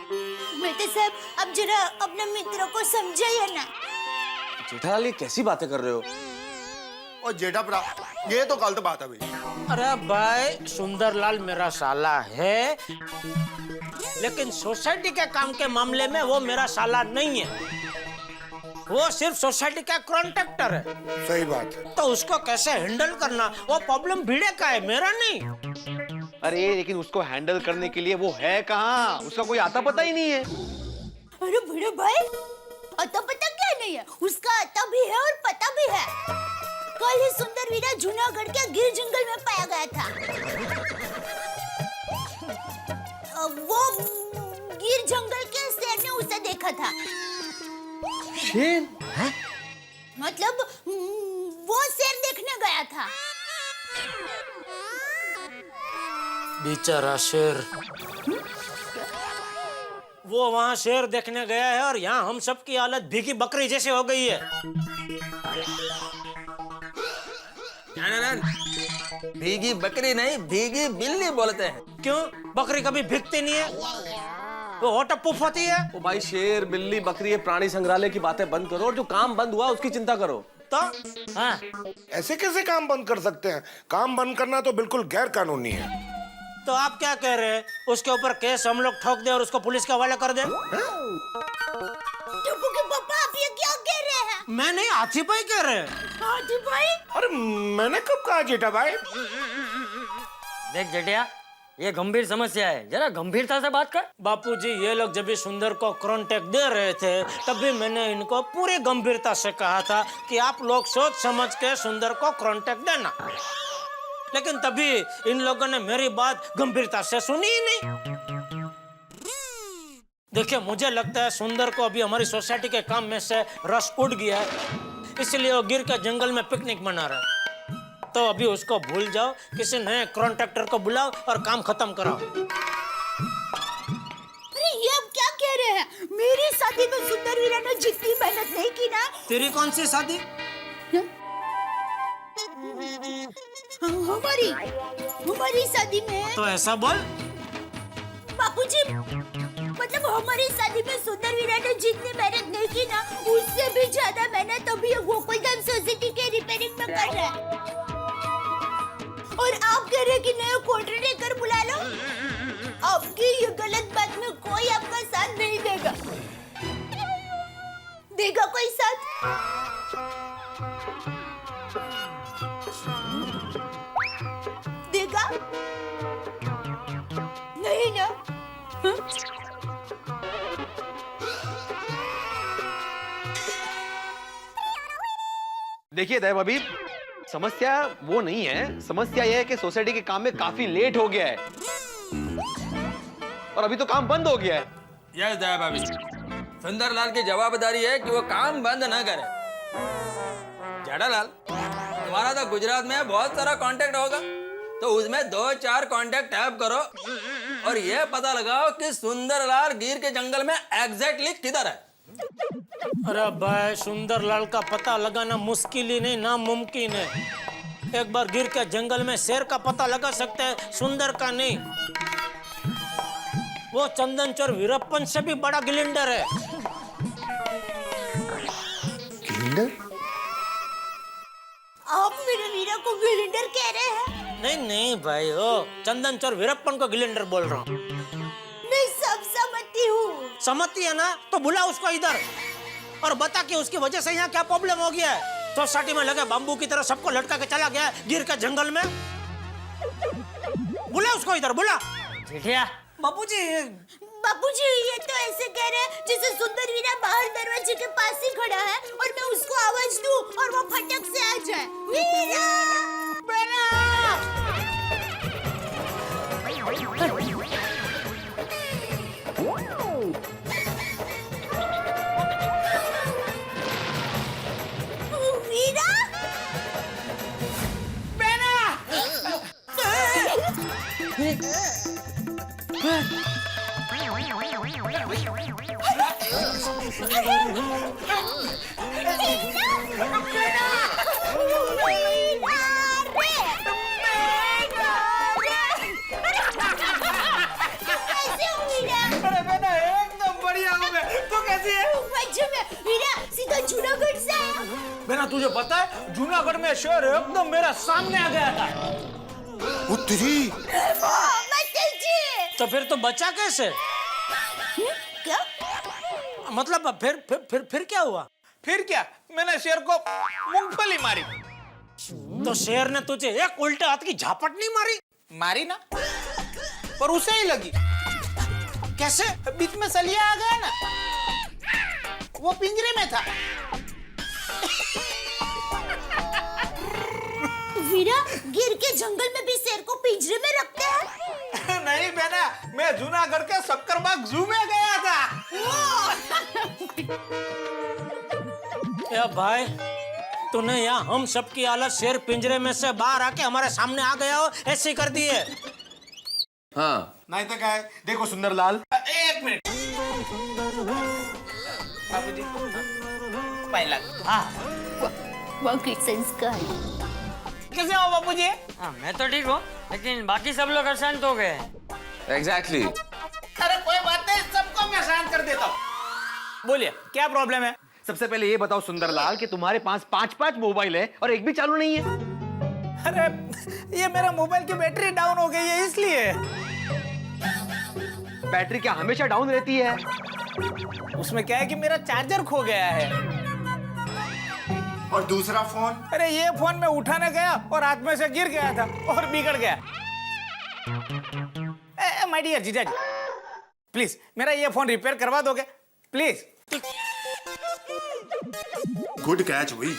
मेहता साहब, आप जरा अपने मित्रों को समझाइए ना। जेठालाल ये कैसी बातें कर रहे हो? और जेठा भरा, ये तो गलत बात है भाई। अरे भाई सुंदरलाल मेरा साला है, लेकिन सोसाइटी के काम के मामले में वो मेरा साला नहीं है। वो सिर्फ सोसाइटी का कॉन्ट्रैक्टर है। सही बात है। तो उसको कैसे हैंडल करना, वो प्रॉब्लम भिड़े का है, मेरा नहीं। अरे लेकिन उसको हैंडल करने के लिए वो है कहाँ? उसका कोई आता पता ही नहीं है। अरे भिड़े भाई, अता पता क्या नहीं है? उसका अता भी है और पता भी है। कल ही सुंदर वीरा जूनागढ़ के गिर जंगल में पाया गया था। वो गिर जंगल के शेर ने उसे देखा था। शेर? मतलब वो शेर देखने गया था। बेचारा शेर। वो वहां शेर देखने गया है और यहाँ हम सबकी हालत भीगी बकरी जैसे हो गई है। भीगी बकरी नहीं, भीगी बिल्ली बोलते हैं। क्यों? बकरी कभी भीगती नहीं है, वो होटपुफ होती है। ओ भाई, शेर बिल्ली बकरी, ये प्राणी संग्रहालय की बातें बंद करो और जो काम बंद हुआ उसकी चिंता करो। तो हाँ, ऐसे कैसे काम बंद कर सकते हैं? काम बंद करना तो बिल्कुल गैर कानूनी है। तो आप क्या कह रहे हैं? उसके ऊपर केस हम लोग ठोक दे और उसको पुलिस के हवाले कर दे? टुप्पू के पापा, आप ये क्या कह रहे हैं? मैं नहीं, हाथी भाई कह रहे हैं। हाथी भाई? अरे मैंने कब कहा जेठा भाई? देख जेठिया, ये गंभीर समस्या है, जरा गंभीरता से बात कर। बापूजी, ये लोग जब भी सुंदर को कॉन्टेक्ट दे रहे थे तब भी मैंने इनको पूरी गंभीरता से कहा था कि आप लोग सोच समझ के सुंदर को कॉन्टेक्ट देना, लेकिन तभी इन लोगों ने मेरी बात गंभीरता से सुनी ही नहीं। देखिए, मुझे लगता है सुंदर को अभी हमारी सोसाइटी के काम में से रस उड़ गया है, इसलिए वो गिर के जंगल में पिकनिक मना रहा है। तो अभी उसको भूल जाओ, किसी नए कॉन्ट्रैक्टर को बुलाओ और काम खत्म कराओ। अरे ये आप क्या कह रहे हैं? मेरी शादी में सुंदर वीरा ने जितनी मेहनत नहीं की ना। तेरी कौन सी शादी? हमारी शादी में। तो ऐसा बोल। बापूजी, मतलब हमारी शादी में सुंदर वीरा ने जितनी मेहनत नहीं की ना, उससे भी ज्यादा मेहनत अभी गोकुलधाम सोसाइटी के रिपेयरिंग में कर रहा है। और आप कह रहे हैं कि नया कॉन्ट्रैक्टर बुला लो? आपकी ये गलत बात में कोई आपका साथ नहीं देगा। देगा कोई साथ? देगा? नहीं ना? देखिए दया भाभी, समस्या वो नहीं है, समस्या यह है कि सोसाइटी के काम में काफी लेट हो गया है और अभी तो काम बंद हो गया है। यस दया भाभी, सुंदरलाल की जवाबदारी है कि वो काम बंद ना करे। जेठालाल, तुम्हारा तो गुजरात में बहुत सारा कांटेक्ट होगा, तो उसमें 2-4 कांटेक्ट टैप करो और ये पता लगाओ कि सुंदरलाल गिर के जंगल में एग्जैक्टली किधर है। अरे भाई, सुंदरलाल का पता लगाना मुश्किल ही नहीं, नामुमकिन है। एक बार गिर के जंगल में शेर का पता लगा सकते हैं, सुंदर का नहीं। वो चंदन चोर वीरप्पन से भी बड़ा गिलिंडर है। गिलिंडर? आप मेरे वीरा को गिलिंडर कह रहे हैं? नहीं नहीं भाई, हो चंदन चोर वीरप्पन को गिलिंडर बोल रहा हूँ। मैं सब समझती हूँ। समझती है ना? तो बुला उसको इधर और बता कि उसकी वजह से यहाँ क्या प्रॉब्लम हो गया है। सोसाइटी में लगे बाम्बू की तरह सबको लटका के चला गया है गिर के जंगल में। बुला उसको इधर, बुला। जेठिया, बापूजी, ये तो ऐसे कह रहे हैं जैसे सुंदर वीरा बाहर दरवाजे के पास ही खड़ा है और मैं उसको आवाज दूं और वो फटक से आ जाए। वीरा! वीरा! जूनागढ़ से आया। बेना, तुझे पता है जूनागढ़ में शेर एकदम मेरा सामने आ गया था। उत्तरी। तो फिर तो बचा कैसे? क्या? मतलब फिर क्या हुआ? फिर क्या, मैंने शेर को मूंगफली मारी। तो शेर ने तुझे एक उल्टे हाथ की झापट नहीं मारी? मारी ना, पर उसे ही लगी। कैसे? बीच में सलिया आ गया ना, वो पिंजरे में था। वीरा, गिर के जंगल में भी शेर को पिंजरे में रखते हैं? नहीं बेटा, मैं जूनागढ़ के सक्करबाग जू में गया था। या भाई, तूने यहाँ हम सबकी हालत शेर पिंजरे में से बाहर आके हमारे सामने आ गया हो ऐसे कर दी है। हाँ नहीं तो क्या है, देखो सुंदरलाल, एक मिनट बाबूजी, 5 लाख। वाह संस्कार। कैसे हो बाबूजी? हाँ मैं तो ठीक हूँ, लेकिन बाकी सब लोग अशांत हो गए। एग्जैक्टली। अरे कोई बात नहीं, सबको मैं शांत कर देता हूँ। बोलिए क्या प्रॉब्लम है? सबसे पहले ये बताओ सुंदरलाल कि तुम्हारे पास 5-5 मोबाइल है और एक भी चालू नहीं है। अरे ये मेरा मोबाइल की बैटरी डाउन हो गई है इसलिए। बैटरी क्या हमेशा डाउन रहती है? उसमें क्या है कि मेरा चार्जर खो गया है। और दूसरा फोन? अरे ये फोन मैं उठाने गया और हाथ में से गिर गया था और बिगड़ गया। माय डियर जीजा जी, प्लीज मेरा ये फोन रिपेयर करवा दोगे प्लीज? गुड कैच हुई।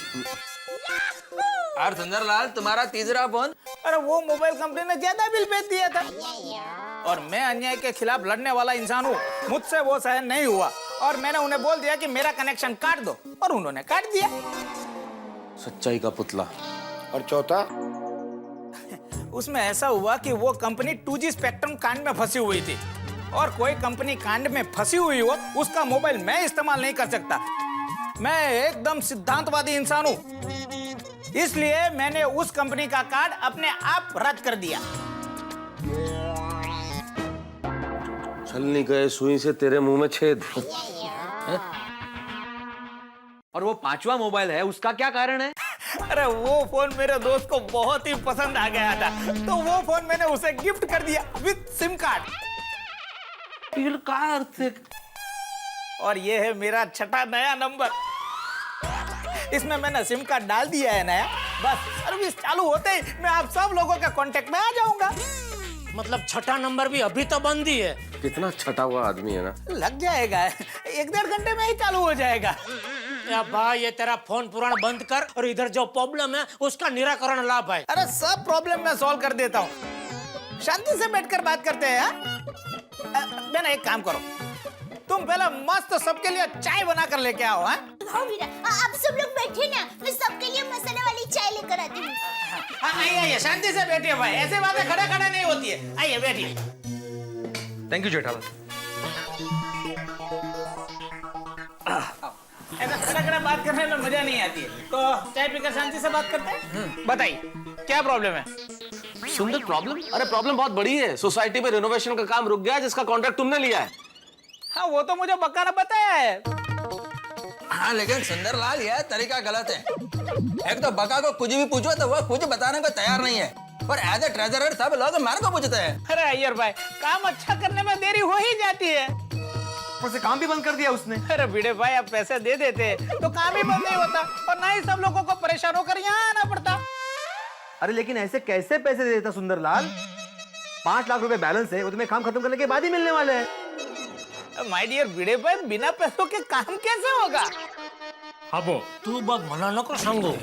और सुंदरलाल तुम्हारा तीसरा फोन? अरे वो मोबाइल कंपनी ने ज्यादा बिल भेज दिया था और मैं अन्याय के खिलाफ लड़ने वाला इंसान हूँ, मुझसे वो सहन नहीं हुआ और मैंने उन्हें बोल दिया कि मेरा कनेक्शन काट दो और उन्होंने काट दिया। सच्चाई का पुतला। और चौथा? उसमें ऐसा हुआ कि वो कंपनी 2G स्पेक्ट्रम कांड में फंसी हुई थी और कोई कंपनी कांड में फंसी हुई हो उसका मोबाइल मैं इस्तेमाल नहीं कर सकता। मैं एकदम सिद्धांतवादी इंसान हूँ, इसलिए मैंने उस कंपनी का कार्ड अपने आप रद्द कर दिया। छलनी गए सुई से तेरे मुंह में छेद। और वो 5वां मोबाइल है, उसका क्या कारण है? अरे वो फोन मेरे दोस्त को बहुत ही पसंद आ गया था तो वो फोन मैंने उसे गिफ्ट कर दिया विद सिम कार्ड। और ये है मेरा 6ठा नया नंबर। इसमें मैंने सिम कार्ड डाल दिया है नया, बस सर्विस चालू होते ही मैं आप सब लोगों के कांटेक्ट में आ जाऊंगा। मतलब 6ठा नंबर भी अभी तो बंद ही है। कितना छटा हुआ आदमी है ना। लग जाएगा, 1-1.5 घंटे में ही चालू हो जाएगा। या भाई ये तेरा फोन पुराना बंद कर और इधर जो प्रॉब्लम है उसका निराकरण ला भाई। अरे सब प्रॉब्लम मैं सॉल्व कर देता हूँ, शांति से बैठकर बात करते हैं। बेना एक काम करो, तुम पहले मस्त सबके लिए चाय बना कर लेके आओ। हाँ आप सब लोग बैठे ना, मैं सबके लिए मसाला वाली चाय लेकर आती हूँ। आइए शांति से बैठिए भाई, ऐसे बातें खड़े खड़े नहीं होती है। आइए बैठिए। Thank you Jethalal. ऐसा खड़ा खड़ा बात करने में मजा नहीं आती है, तो चाय पीकर शांति से बात करते हैं। बताइए क्या प्रॉब्लम है? सुंदर प्रॉब्लम? अरे प्रॉब्लम बहुत बड़ी है। सोसाइटी में रिनोवेशन का काम रुक गया जिसका कॉन्ट्रैक्ट तुमने लिया है। हाँ वो तो मुझे बक्का ने बताया है। हाँ लेकिन सुंदरलाल यह तरीका गलत है। एक तो बका को कुछ भी पूछो तो वह कुछ बताने को तैयार नहीं है और एज ए ट्रेजरर सब लोग मार को पूछते हैं। अरे अय्यर भाई, काम अच्छा करने में देरी हो ही जाती है। उसे काम भी बंद कर दिया उसने। अरे भिड़े भाई, आप पैसे दे देते तो काम ही बंद नहीं होता और ना ही सब लोगों को परेशान होकर यहाँ आना पड़ता। अरे लेकिन ऐसे कैसे पैसे दे देता सुंदरलाल? 5 लाख रुपए बैलेंस है, वो तुम्हें काम खत्म करने के बाद ही मिलने वाले हैं। माय डियर भिड़े भाई, बिना पैसों के काम कैसे होगा? अबो तू बग मना नको सांगो।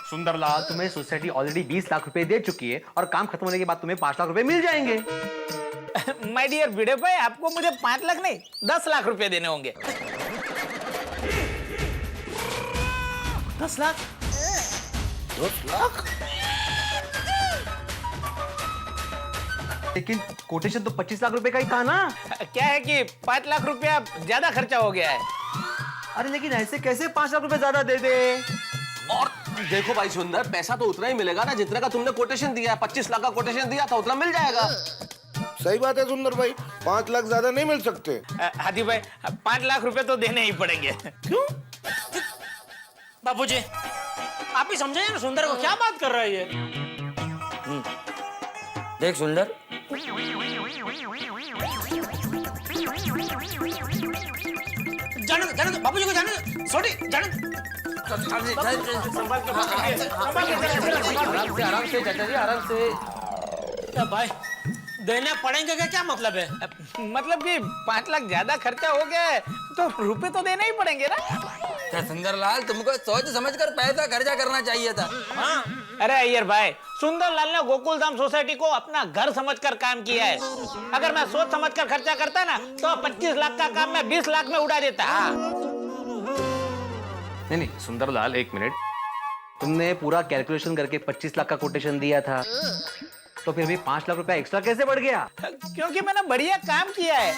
सुंदरलाल, तुम्हें सोसाइटी ऑलरेडी 20 लाख रुपए दे चुकी है और काम खत्म होने के बाद तुम्हें 5 लाख रुपए मिल जाएंगे। माय डियर भिड़े भाई, आपको मुझे 5 लाख नहीं 10 लाख रुपए देने होंगे। 10 लाख? 10 लाख? लेकिन कोटेशन तो 25 लाख रुपए का ही था ना। क्या है कि 5 लाख रुपया ज्यादा खर्चा हो गया है। अरे लेकिन ऐसे कैसे 5 लाख रुपए ज्यादा दे दे? और देखो भाई सुंदर, पैसा तो उतना ही मिलेगा ना जितने का तुमने कोटेशन दिया है। 25 लाख का कोटेशन दिया था, उतना मिल जाएगा। सही बात है सुंदर भाई, 5 लाख ज्यादा नहीं मिल सकते। हाथी भाई, 5 लाख रुपए तो देने ही पड़ेंगे। क्यों? बाबूजी आप ही समझे ना सुंदर को क्या बात कर रहा है ये। देख सुंदर, जाने दो बाबूजी को, जाने दो छोटी, जाने आराम से चाचा जी, आराम से। दो। भाई देने पड़ेंगे क्या, क्या मतलब है? मतलब कि 5 लाख ज्यादा खर्चा हो गया है तो रुपए तो देने ही पड़ेंगे ना। क्या सुंदरलाल, तुमको सोच समझ कर पैसा खर्चा करना चाहिए था। हाँ? अरे अय्यर भाई, सुंदरलाल ने गोकुलधाम सोसाइटी को अपना घर समझकर काम किया है। अगर मैं सोच समझकर खर्चा करता ना तो 25 लाख का काम मैं 20 लाख में उड़ा देता। नहीं सुंदरलाल, 1 मिनट। तुमने पूरा कैलकुलेशन करके 25 लाख का कोटेशन दिया था, तो फिर भी 5 लाख रुपया एक्स्ट्रा कैसे बढ़ गया? क्योंकि मैंने बढ़िया काम किया है।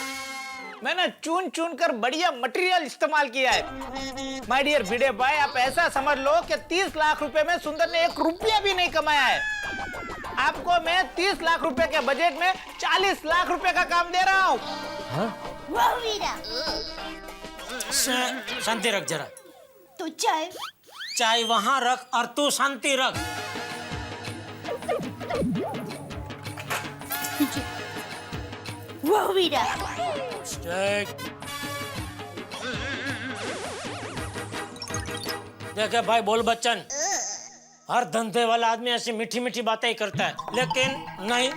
मैंने चुन चुन कर बढ़िया मटेरियल इस्तेमाल किया है। माय डियर भिड़े भाई, आप ऐसा समझ लो कि 30 लाख रुपए में सुंदर ने 1 रुपया भी नहीं कमाया है। आपको मैं 30 लाख रुपए के बजट में 40 लाख रुपए का काम दे रहा हूँ। वाह वीरा। शांति रख जरा। तो चाय चाय वहां रख और तू शांति रख। वाह वीरा। देखे भाई बोल बच्चन, हर धंधे वाला आदमी ऐसी मीठी मीठी बातें ही करता है, लेकिन नहीं।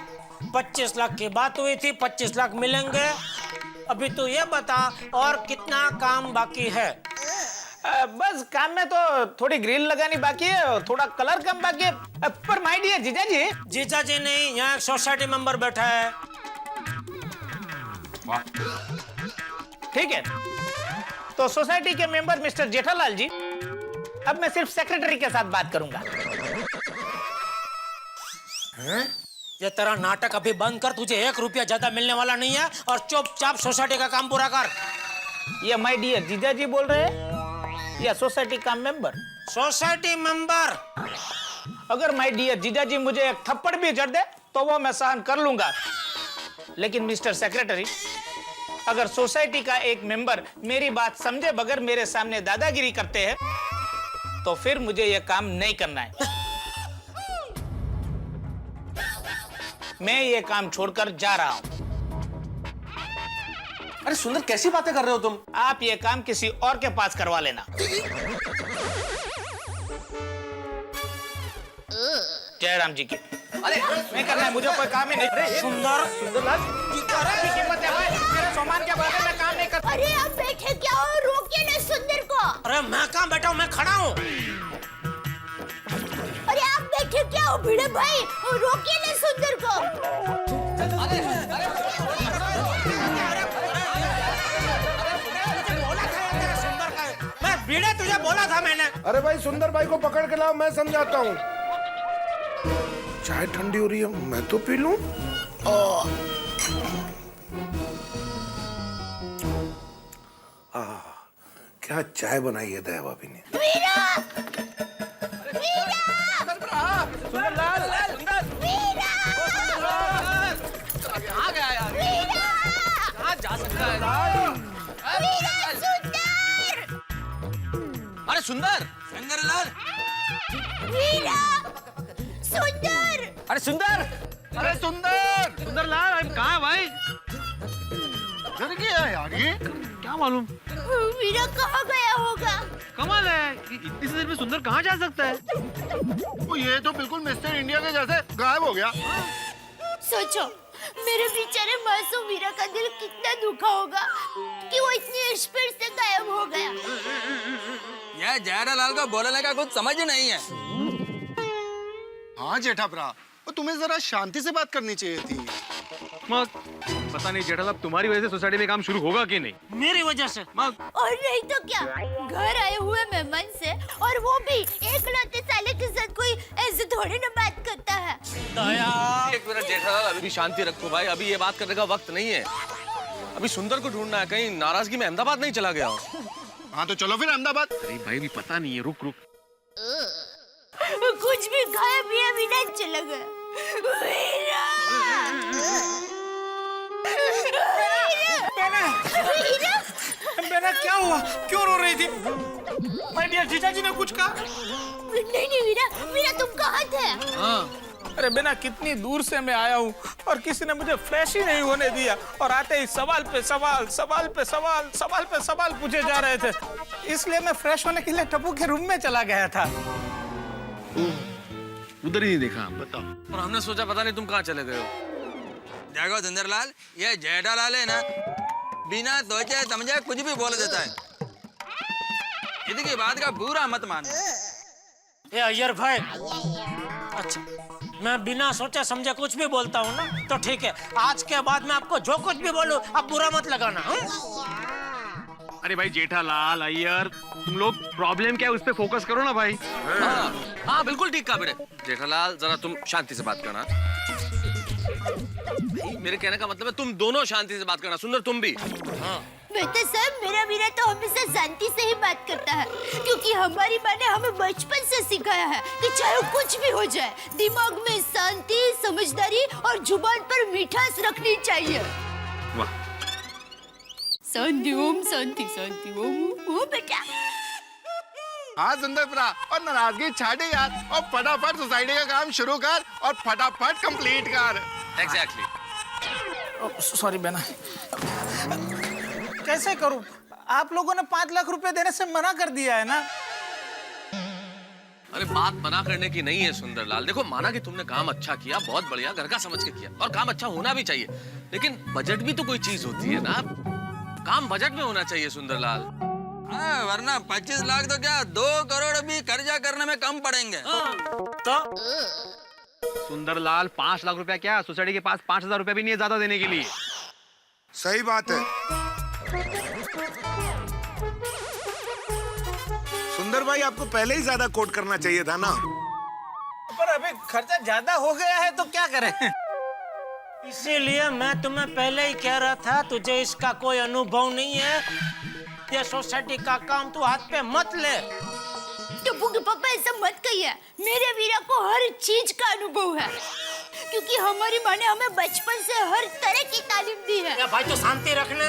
25 लाख की बात हुई थी, 25 लाख मिलेंगे। अभी तू ये बता और कितना काम बाकी है? बस काम में तो थोड़ी ग्रिल लगानी बाकी है, थोड़ा कलर कम बाकी है। पर माय डियर जीजा जी। जीजा जी नहीं, यहाँ एक सोसाइटी मेंबर बैठा है। ठीक है, तो सोसाइटी के मेंबर मिस्टर जेठालाल जी, अब मैं सिर्फ सेक्रेटरी के साथ बात करूंगा। ये तेरा नाटक अभी बंद कर, तुझे 1 रुपया ज्यादा मिलने वाला नहीं है और चुपचाप सोसाइटी का काम पूरा कर। ये माय डियर जीजा जी बोल रहे हैं या सोसाइटी का मेंबर? Society member. अगर माय डियर जीजा जी मुझे एक थप्पड़ भी जड़ दे तो वो मैं सहन कर लूंगा, लेकिन मिस्टर सेक्रेटरी, अगर सोसाइटी का एक मेंबर मेरी बात समझे बगैर मेरे सामने दादागिरी करते हैं तो फिर मुझे यह काम नहीं करना है। मैं ये काम छोड़कर जा रहा हूं। अरे सुंदर, कैसी बातें कर रहे हो तुम? आप ये काम किसी और के पास करवा लेना। जयराम जी की। अरे नहीं करना है, मुझे कोई काम ही नहीं। सुंदरलाल की कीमत है भाई, मेरे सामान के बगैर मैं काम नहीं करता। अरे आप बैठे क्या हो, रोकिए ना सुंदर को। अरे मैं कहाँ बैठा हूँ, मैं खड़ा हूँ। अरे आप बैठे क्या हो भिड़े भाई, रोकिए ना सुंदर को। मैं भिड़े तुझे बोला था मैंने। अरे भाई सुंदर भाई को पकड़ के लाओ, मैं समझाता हूँ। चाय ठंडी हो रही है, मैं तो पी लूं। क्या चाय बनाई है दया भाभी ने। अरे सुंदर, सुंदरलाल, सुंदर। अरे सुंदर, अरे सुंदर, सुंदरलाल, हम कहाँ भाई? घर गया यार ये। क्या मालूम, वीरा कहाँ गया होगा। कमाल है, इतनी सी देर में सुंदर कहाँ जा सकता है? वो ये तो बिल्कुल मिस्टर इंडिया के जैसे गायब हो गया। सोचो, मेरे बेचारे मासूम वीरा का दिल कितना दुखा होगा कि वो इतनी स्पीड से गायब हो गया। यह जयरालाल को बोलने का कुछ समझ नहीं है। हाँ जेठा भरा, वो तुम्हें जरा शांति से बात करनी चाहिए थी। पता नहीं जेठालाल, तुम्हारी वजह से सोसाइटी में काम शुरू होगा कि नहीं? मेरी वजह से। और नहीं तो क्या, घर आए हुए मेहमान से, और वो भी एक लौते साले के साथ कोई ऐसे थोड़ी ना बात करता है। दया, एक मिनट जेठालाल, अभी भी शांति रखो भाई, अभी ये बात करने का वक्त नहीं है। अभी सुंदर को ढूंढना है, कहीं नाराजगी में अहमदाबाद नहीं चला गया हो। हाँ तो चलो फिर अहमदाबाद। अरे भाई भी पता नहीं है, रुक रुक। कुछ भी खाया पिया बिना चला गया। बेना क्या हुआ, क्यों रो रही थी? माय डियर जीजा जी ने कुछ कहा? नहीं वीरा तुम कहाँ थे? अरे बेना, कितनी दूर से मैं आया हूँ और किसी ने मुझे फ्रेश ही नहीं होने दिया, और आते ही सवाल पे सवाल, सवाल पे सवाल, सवाल पे सवाल पूछे जा रहे थे। इसलिए मैं फ्रेश होने के लिए टप्पू के रूम में चला गया था। उधर ही नहीं देखा। बताओ। और हमने सोचा पता नहीं तुम कहाँ चले गए हो। देखो सुंदरलाल, ये जेठालाल है ना, बिना सोचे समझे कुछ भी बोल देता है। इनकी बात का बुरा मत मानो। ये अय्यर भाई, अच्छा मैं बिना सोचे समझे कुछ भी बोलता हूँ ना, तो ठीक है। आज के बाद मैं आपको जो कुछ भी बोलूँ आप बुरा मत लगाना। अरे भाई जेठालाल, अय्यर, तुम लोग प्रॉब्लम क्या है उस पे फोकस करो ना भाई। हाँ बिल्कुल ठीक कहा बेटे। जेठालाल, जरा तुम शांति से बात करना। भाई मेरे कहने का मतलब है तुम दोनों शांति से बात करना। सुंदर तुम भी। हाँ बेटा साहब, मेरा वीरा तो हमेशा शांति से ही बात करता है, क्योंकि हमारी माँ ने हमें बचपन से सिखाया है कि चाहे कुछ भी हो जाए, दिमाग में शांति, समझदारी और जुबान पर मिठास रखनी चाहिए। वाह। शांति ओम, शांति शांति ओम। ओ बेटा। हाँ सुंदर प्रा, और नाराजगी छाड़े यार, और फटाफट सोसाइटी का काम शुरू कर और फटाफट कंप्लीट कर। एग्जैक्टली। सॉरी बहना, कैसे करूं? आप लोगों ने 5 लाख रुपए देने से मना कर दिया है ना। अरे बात मना करने की नहीं है सुंदरलाल। देखो माना कि तुमने काम अच्छा किया, बहुत बढ़िया, घर का समझ के किया, और काम अच्छा होना भी चाहिए, लेकिन बजट भी तो कोई चीज होती है ना। काम बजट में होना चाहिए सुंदरलाल। वरना 25 लाख तो क्या 2 करोड़ भी कर्जा करने में कम पड़ेंगे। तो सुंदरलाल 5 लाख रुपया क्या, सोसाइटी के पास 5,000 रुपया भी नहीं है ज्यादा देने के लिए। सही बात है। सुंदर भाई, आपको पहले ही ज्यादा कोट करना चाहिए था ना। पर अभी खर्चा ज्यादा हो गया है तो क्या करें? इसीलिए मैं तुम्हें पहले ही कह रहा था, तुझे इसका कोई अनुभव नहीं है, ये सोसाइटी का काम तू हाथ पे मत ले। टप्पू के पापा ऐसा मत कहिए, मेरे वीरा को हर चीज का अनुभव है, क्योंकि हमारी माँ ने हमें बचपन से हर तरह की तालीम दी है। भाई तो शांति रखना।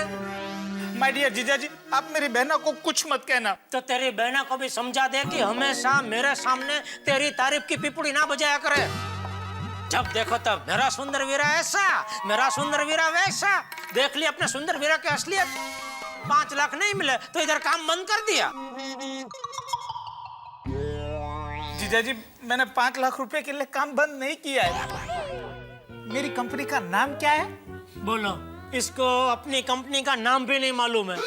माय डियर जीजा जी, आप मेरी बहना को कुछ मत कहना। तो तेरी बहना को भी समझा दे कि हमेशा मेरे सामने तेरी तारीफ की पिपड़ी ना बजाया करे। जब देखो तब मेरा सुंदर वीरा ऐसा, मेरा सुंदर वीरा वैसा। देख लिया अपने सुंदर वीरा की असलियत। 5 लाख नहीं मिले तो इधर काम बंद कर दिया। जीजा जी, मैंने 5 लाख रुपए के लिए काम बंद नहीं किया है। मेरी कंपनी का नाम क्या है? बोलो। इसको अपनी कंपनी का नाम भी नहीं मालूम है।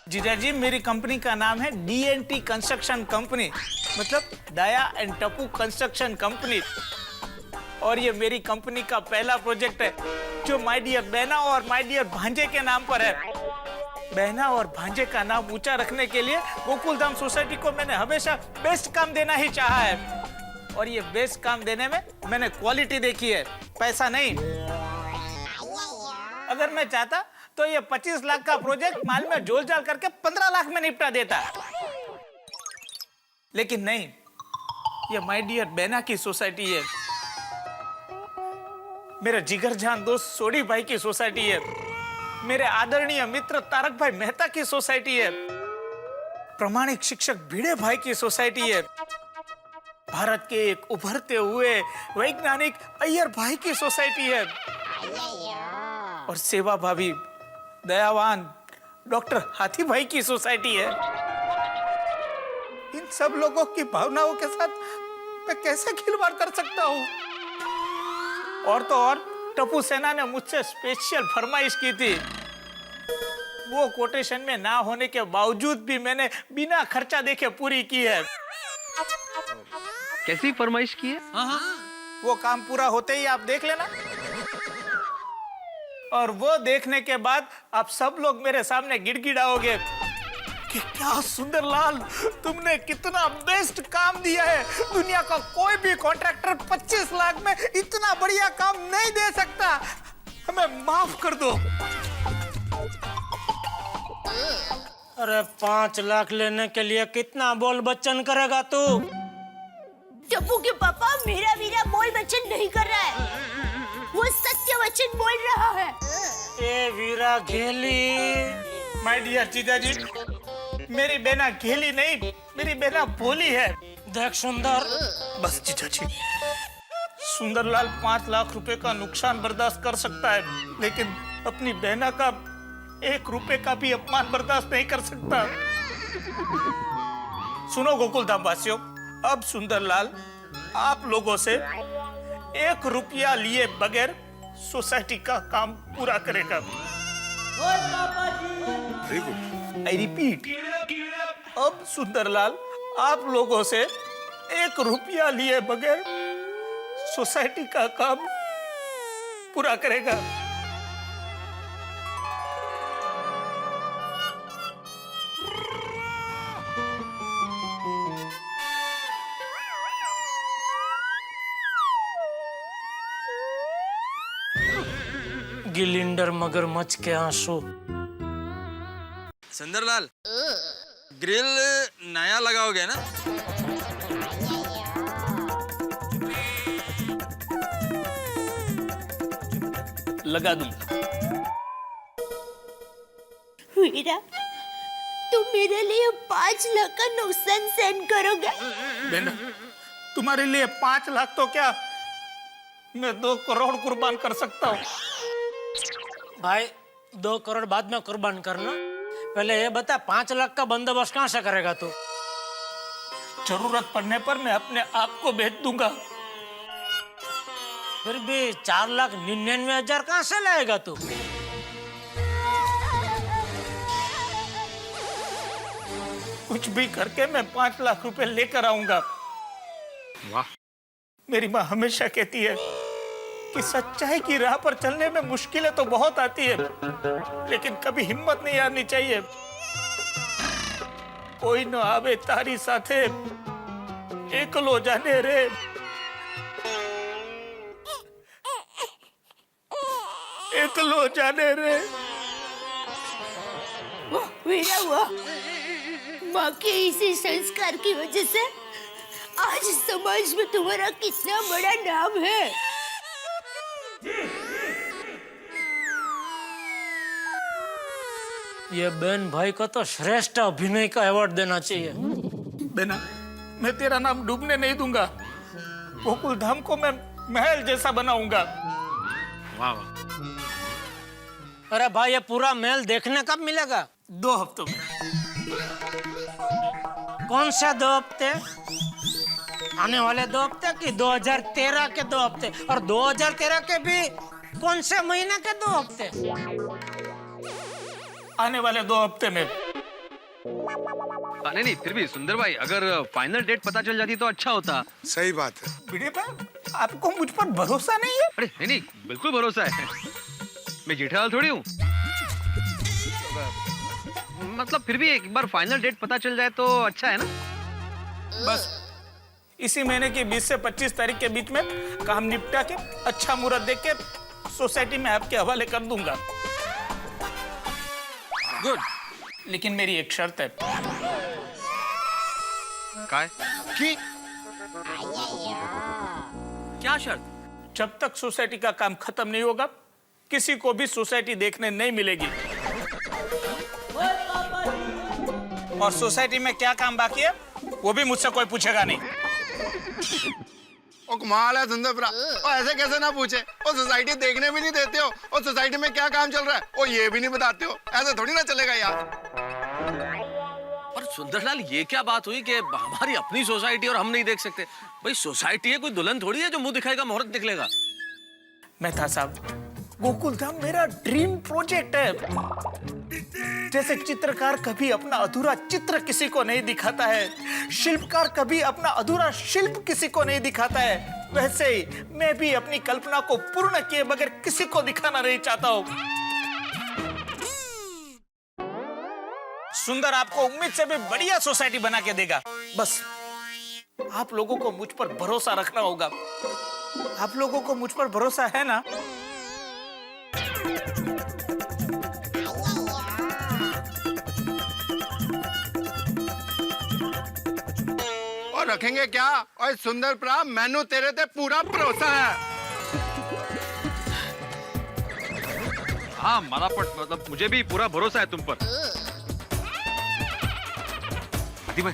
जीजा जी, मेरी कंपनी का नाम है DNT कंस्ट्रक्शन कंपनी, मतलब दया एंड टप्पू कंस्ट्रक्शन कंपनी। और ये मेरी कंपनी का पहला प्रोजेक्ट है, जो माय डियर बहना और माय डियर भांजे के नाम पर है। बहना और भांजे का नाम ऊंचा रखने के लिए गोकुलधाम सोसाइटी को मैंने हमेशा बेस्ट काम देना ही चाहा है, और ये बेस्ट काम देने में मैंने क्वालिटी देखी है, पैसा नहीं। अगर मैं चाहता तो ये 25 लाख का प्रोजेक्ट माल में जोल जाल करके 15 लाख में निपटा देता, लेकिन नहीं, ये माय डियर बहना की सोसाइटी है, मेरे जिगर जान दोस्त सोडी भाई की सोसाइटी है, मेरे आदरणीय मित्र तारक भाई मेहता की सोसाइटी है, प्रमाणिक शिक्षक भिड़े भाई की सोसाइटी है, भारत के एक उभरते हुए वैज्ञानिक अय्यर भाई की सोसाइटी है, और सेवा भाभी दयावान डॉक्टर हाथी भाई की सोसाइटी है। इन सब लोगों की भावनाओं के साथ मैं कैसे खिलवाड़ कर सकता हूँ? और तो और टप्पू सेना ने मुझसे स्पेशल फरमाइश की थी, वो कोटेशन में ना होने के बावजूद भी मैंने बिना खर्चा देखे पूरी की है। कैसी फरमाइश की है? वो काम पूरा होते ही आप देख लेना, और वो देखने के बाद आप सब लोग मेरे सामने गिड़गिड़ाओगे कि क्या सुंदरलाल, तुमने कितना बेस्ट काम दिया है। दुनिया का कोई भी कॉन्ट्रैक्टर 25 लाख में इतना बढ़िया काम नहीं दे सकता, हमें माफ कर दो। अरे 5 लाख लेने के लिए कितना बोल बच्चन करेगा तू? टप्पू के पापा, मेरा वीरा बोल वचन नहीं कर रहा है, वो सत्य वचन बोल रहा है। ए वीरा घेली। माय डियर जीजा जी, मेरी बहना घेली नहीं, मेरी बहना भोली है। देख सुंदर, बस जीजा जी, सुंदरलाल 5 लाख रुपए का नुकसान बर्दाश्त कर सकता है, लेकिन अपनी बहना का 1 रुपए का भी अपमान बर्दाश्त नहीं कर सकता। सुनो गोकुलधाम वासियों, अब सुंदरलाल आप लोगों से 1 रुपया लिए बगैर सोसाइटी का काम पूरा करेगा। आई रिपीट, अब सुंदरलाल आप लोगों से 1 रुपया लिए बगैर सोसाइटी का काम पूरा करेगा। गिलिंडर मगरमच्छ के आंसू। सुंदरलाल, ग्रिल नया लगाओगे ना? लगा दूंगा। वीरा, तुम मेरे लिए 5 लाख का नुकसान सेंड करोगे? बेना, तुम्हारे लिए 5 लाख तो क्या, मैं 2 करोड़ कुर्बान कर सकता हूँ। भाई 2 करोड़ बाद में कुर्बान करना, पहले ये बता 5 लाख का बंदोबस्त कहाँ से करेगा तू? जरूरत पड़ने पर मैं अपने आप को बेच दूंगा। फिर भी 4,99,000 कहाँ से लाएगा तू? कुछ भी करके मैं 5 लाख रुपए लेकर आऊंगा। वाह। मेरी माँ हमेशा कहती है कि सच्चाई की राह पर चलने में मुश्किलें तो बहुत आती है, लेकिन कभी हिम्मत नहीं हारनी चाहिए। कोई न आवे तारी साथे, एकलो जाने रे। एकलो जाने रे। वीरा, वाह, माँ के इसी संस्कार की वजह से आज समाज में तुम्हारा कितना बड़ा नाम है। ये बहन भाई को तो श्रेष्ठ अभिनय का अवार्ड देना चाहिए। बेना, मैं तेरा नाम डूबने नहीं दूंगा। गोकुल धाम को मैं महल जैसा बनाऊंगा। वाह वाह। अरे भाई, ये पूरा महल देखने कब मिलेगा? 2 हफ्तों में। कौन से 2 हफ्ते? आने वाले 2 हफ्ते कि 2013 के 2 हफ्ते? और 2013 के भी कौन से महीने के 2 हफ्ते? आने वाले 2 हफ्ते में। नहीं, फिर भी सुंदर भाई, अगर फाइनल डेट पता चल जाती तो अच्छा होता। सही बात है। भिड़े भाई, आपको मुझ पर भरोसा नहीं है? अरे नहीं, बिल्कुल भरोसा है। मैं जेठालाल थोड़ी हूँ। मतलब फिर भी एक बार फाइनल डेट पता चल जाए तो अच्छा है ना? बस इसी महीने की 20 से 25 तारीख के बीच में काम निपटा के अच्छा मुहूर्त देख के सोसाइटी में आपके हवाले कर दूंगा। गुड। लेकिन मेरी एक शर्त है। काय? कि क्या शर्त? जब तक सोसाइटी का काम खत्म नहीं होगा, किसी को भी सोसाइटी देखने नहीं मिलेगी। और सोसाइटी में क्या काम बाकी है वो भी मुझसे कोई पूछेगा नहीं। ओ कमाल है सुंदर भरा, ओ ऐसे कैसे ना पूछे? ओ सोसाइटी देखने भी नहीं देते हो, और सोसाइटी में क्या काम चल रहा है ओ ये भी नहीं बताते हो। ऐसे थोड़ी ना चलेगा यार। और सुंदरलाल, ये क्या बात हुई कि हमारी अपनी सोसाइटी और हम नहीं देख सकते? भाई सोसाइटी है, कोई दुल्हन थोड़ी है जो मुंह दिखाएगा मुहूर्त निकलेगा। मेहता साहब, गोकुल धाम मेरा ड्रीम प्रोजेक्ट है। जैसे चित्रकार कभी अपना अधूरा चित्र किसी को नहीं दिखाता है, शिल्पकार कभी अपना अधूरा शिल्प किसी को नहीं दिखाता है, वैसे ही मैं भी अपनी कल्पना को पूर्ण किए बगैर किसी को दिखाना नहीं चाहता हूँ। सुंदर आपको उम्मीद से भी बढ़िया सोसाइटी बना के देगा। बस आप लोगों को मुझ पर भरोसा रखना होगा। आप लोगों को मुझ पर भरोसा है ना? और रखेंगे क्या? और सुंदर प्रा, मैनू तेरे ते पूरा भरोसा है। हाँ, मला पण मतलब मुझे भी पूरा भरोसा है तुम पर। आदि भाई,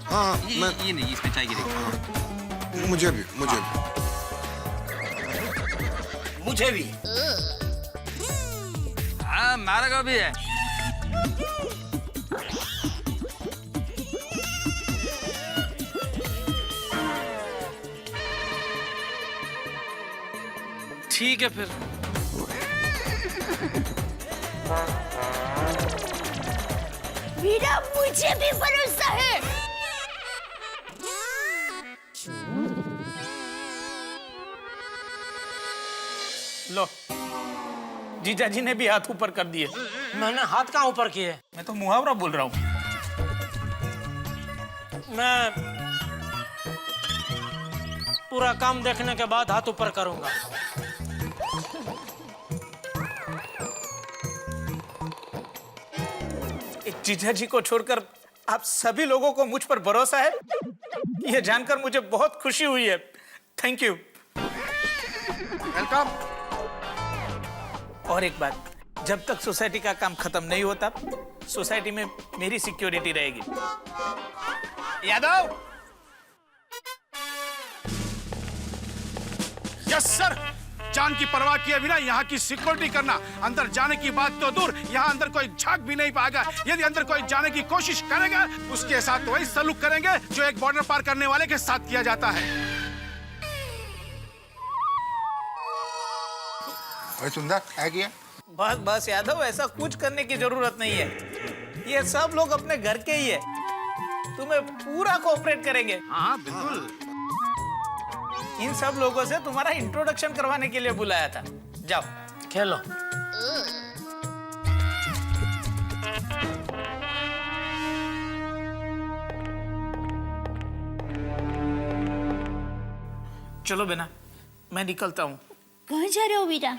हाँ, ये नहीं, इसमें चाय गिरेगी। मुझे भी। मुझे भी। हाँ, मेरे को भी है। ठीक है फिर। वीरा, मुझे भी भरोसा है। लो, जीजा जी ने भी हाथ ऊपर कर दिए। मैंने हाथ कहाँ ऊपर किए? मैं तो मुहावरा बोल रहा हूँ। मैं पूरा काम देखने के बाद हाथ ऊपर करूंगा। जीजा जी को छोड़कर आप सभी लोगों को मुझ पर भरोसा है, यह जानकर मुझे बहुत खुशी हुई है। Thank you. वेलकम। और एक बात, जब तक सोसाइटी का काम खत्म नहीं होता, सोसाइटी में मेरी सिक्योरिटी रहेगी। यादव। Yes sir. जान की परवाह किए बिना यहाँ की सिक्योरिटी करना, अंदर जाने की बात तो दूर, यहाँ अंदर कोई झांक भी नहीं पाएगा। यदि अंदर कोई जाने की कोशिश करेगा, उसके साथ वही सलूक करेंगे जो एक बॉर्डर पार करने वाले के साथ किया जाता है। सुंदर है क्या? बस बस यादव, ऐसा कुछ करने की जरूरत नहीं है। ये सब लोग अपने घर के ही है, तुम्हें पूरा कोऑपरेट करेंगे। हाँ बिल्कुल। इन सब लोगों से तुम्हारा इंट्रोडक्शन करवाने के लिए बुलाया था। जाओ खेलो। चलो बेना, मैं निकलता हूँ। कहाँ जा रहे हो बेटा?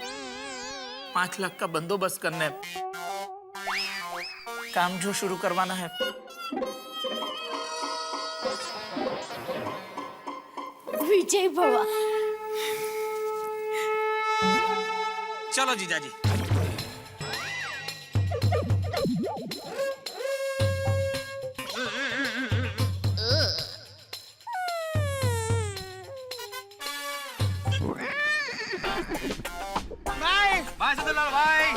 5 लाख का बंदोबस्त करना है, काम जो शुरू करवाना है। विजय भवा। चलो जीजा जी। बाय सदलाल भाई।